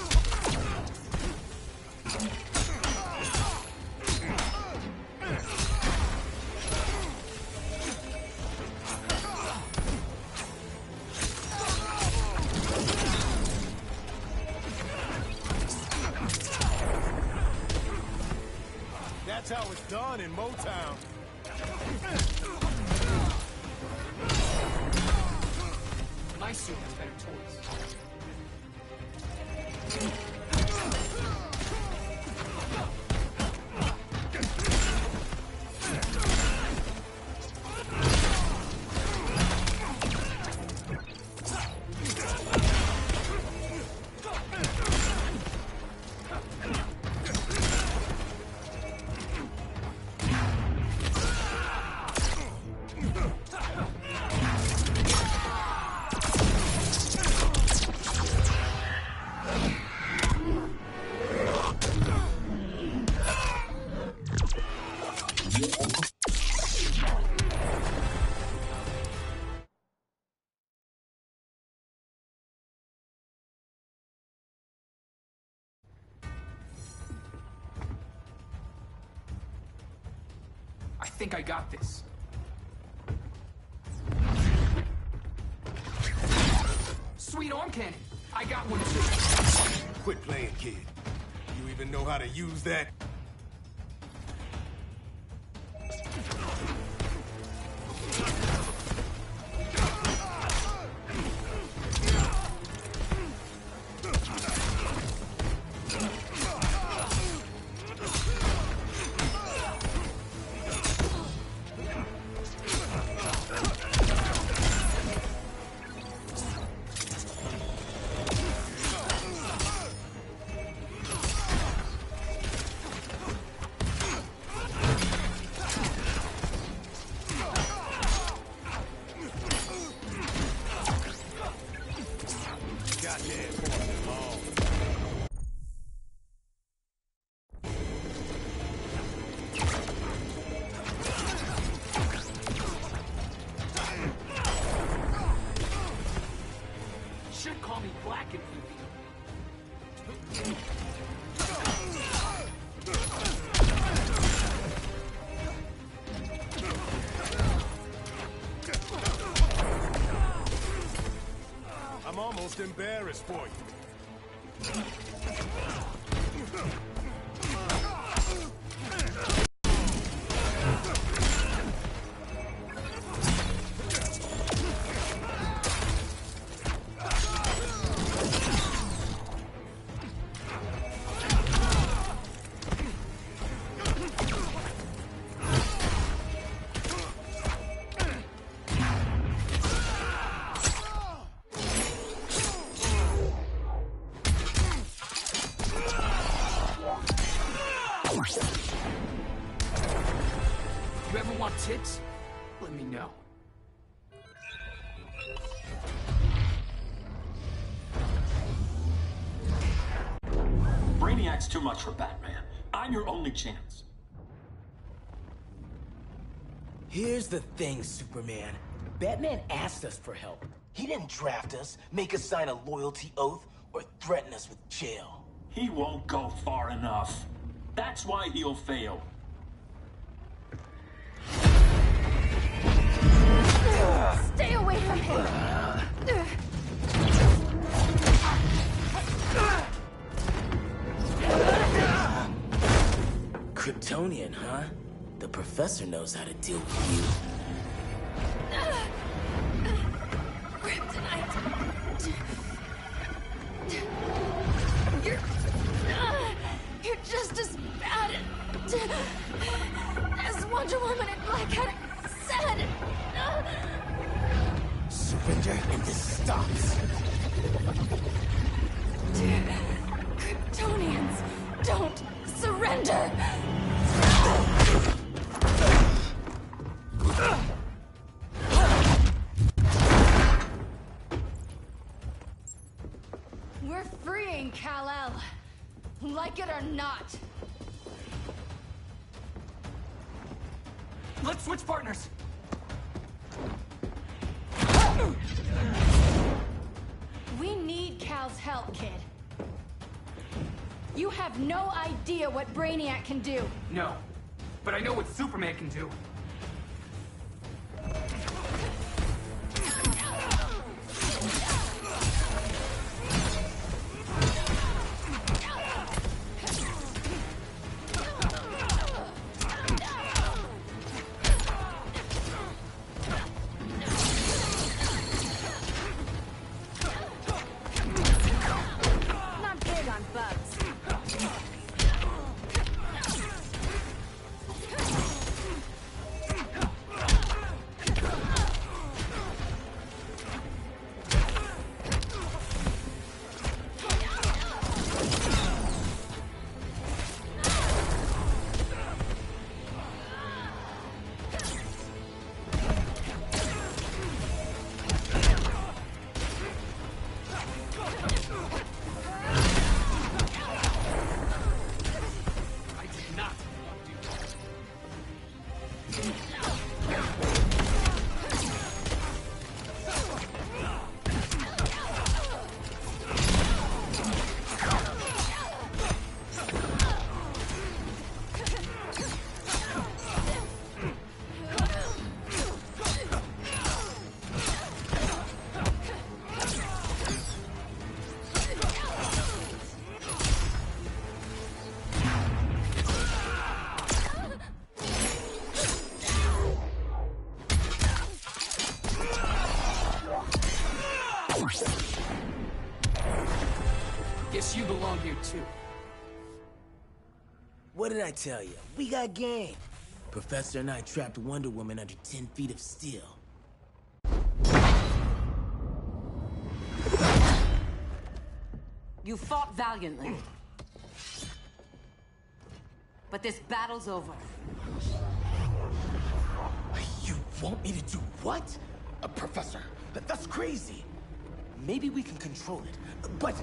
That's how it's done in Motown. My suit has better toys. I think I got this. Sweet arm cannon. I got one too. Quit playing, kid. You even know how to use that? Should call me Black if you I'm almost embarrassed for you. You ever want tits? Let me know. Brainiac's too much for Batman. I'm your only chance. Here's the thing, Superman. Batman asked us for help. He didn't draft us, make us sign a loyalty oath, or threaten us with jail. He won't go far enough. That's why he'll fail. Stay away from him! Kryptonian, huh? The professor knows how to deal with you. Kryptonite! You're just as bad as Wonder Woman and Black Cat said! Surrender and this stops. Kryptonians, don't surrender! We're freeing Kal-El, like it or not. Let's switch partners. We need Cal's help, kid. You have no idea what Brainiac can do. No, but I know what Superman can do. Not big on bugs. Guess you belong here too. What did I tell you? We got game. Professor and I trapped Wonder Woman under 10 feet of steel. You fought valiantly. But this battle's over. You want me to do what? Professor, that's crazy. Maybe we can control it, but...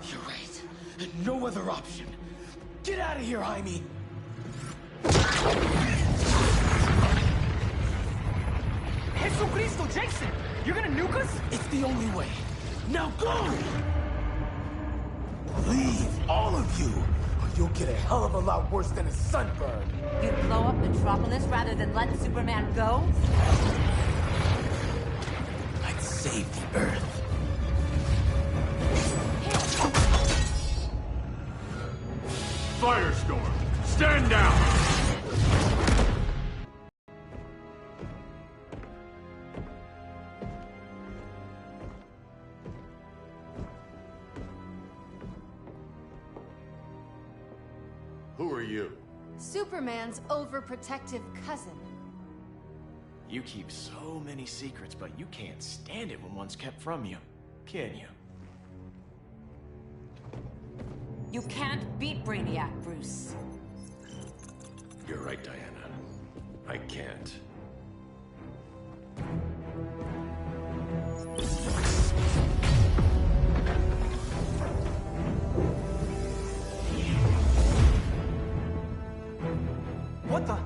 You're right. No other option. Get out of here, Jaime! Jesucristo, Jason! You're gonna nuke us? It's the only way. Now go! Leave, all of you, or you'll get a hell of a lot worse than a sunburn. You'd blow up Metropolis rather than let Superman go? I'd save the Earth. Firestorm, stand down! Who are you? Superman's overprotective cousin. You keep so many secrets, but you can't stand it when one's kept from you, can you? You can't beat Brainiac, Bruce. You're right, Diana. I can't. What the?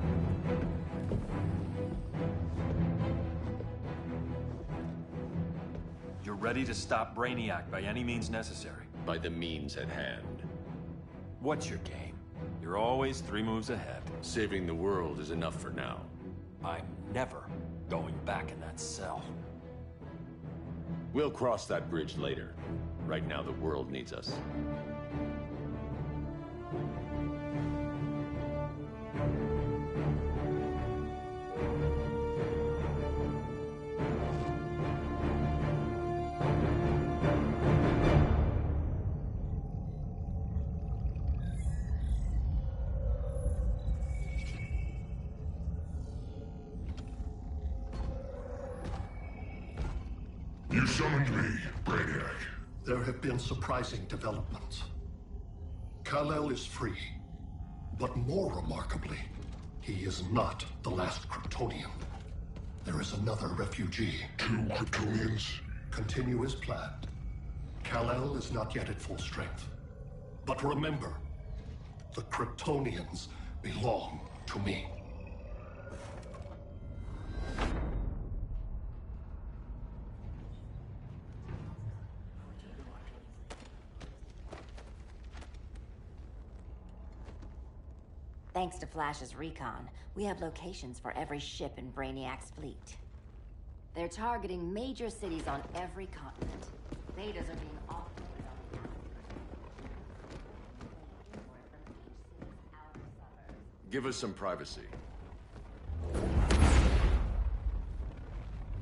You're ready to stop Brainiac by any means necessary. By the means at hand. What's your game? You're always 3 moves ahead. Saving the world is enough for now. I'm never going back in that cell. We'll cross that bridge later. Right now, the world needs us. You summoned me, Brainiac. There have been surprising developments. Kal-El is free. But more remarkably, he is not the last Kryptonian. There is another refugee. 2 Kryptonians? Continue as planned. Kal-El is not yet at full strength. But remember, the Kryptonians belong to me. Thanks to Flash's recon, we have locations for every ship in Brainiac's fleet. They're targeting major cities on every continent. Betas are being offloaded on the Give us some privacy.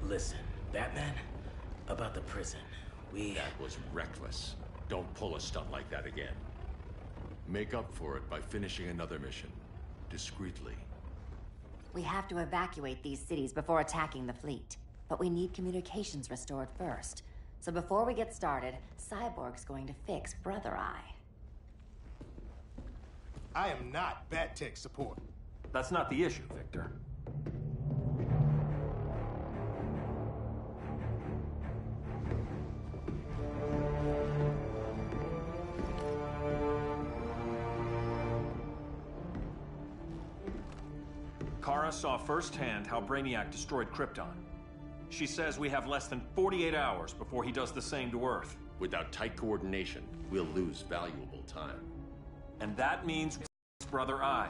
Listen, Batman, about the prison, That was reckless. Don't pull a stunt like that again. Make up for it by finishing another mission. Discreetly. We have to evacuate these cities before attacking the fleet. But we need communications restored first. So before we get started, Cyborg's going to fix Brother Eye. I am not Bat Tech support. That's not the issue, Victor. Kara saw firsthand how Brainiac destroyed Krypton. She says we have less than 48 hours before he does the same to Earth. Without tight coordination, we'll lose valuable time. And that means Brother Eye.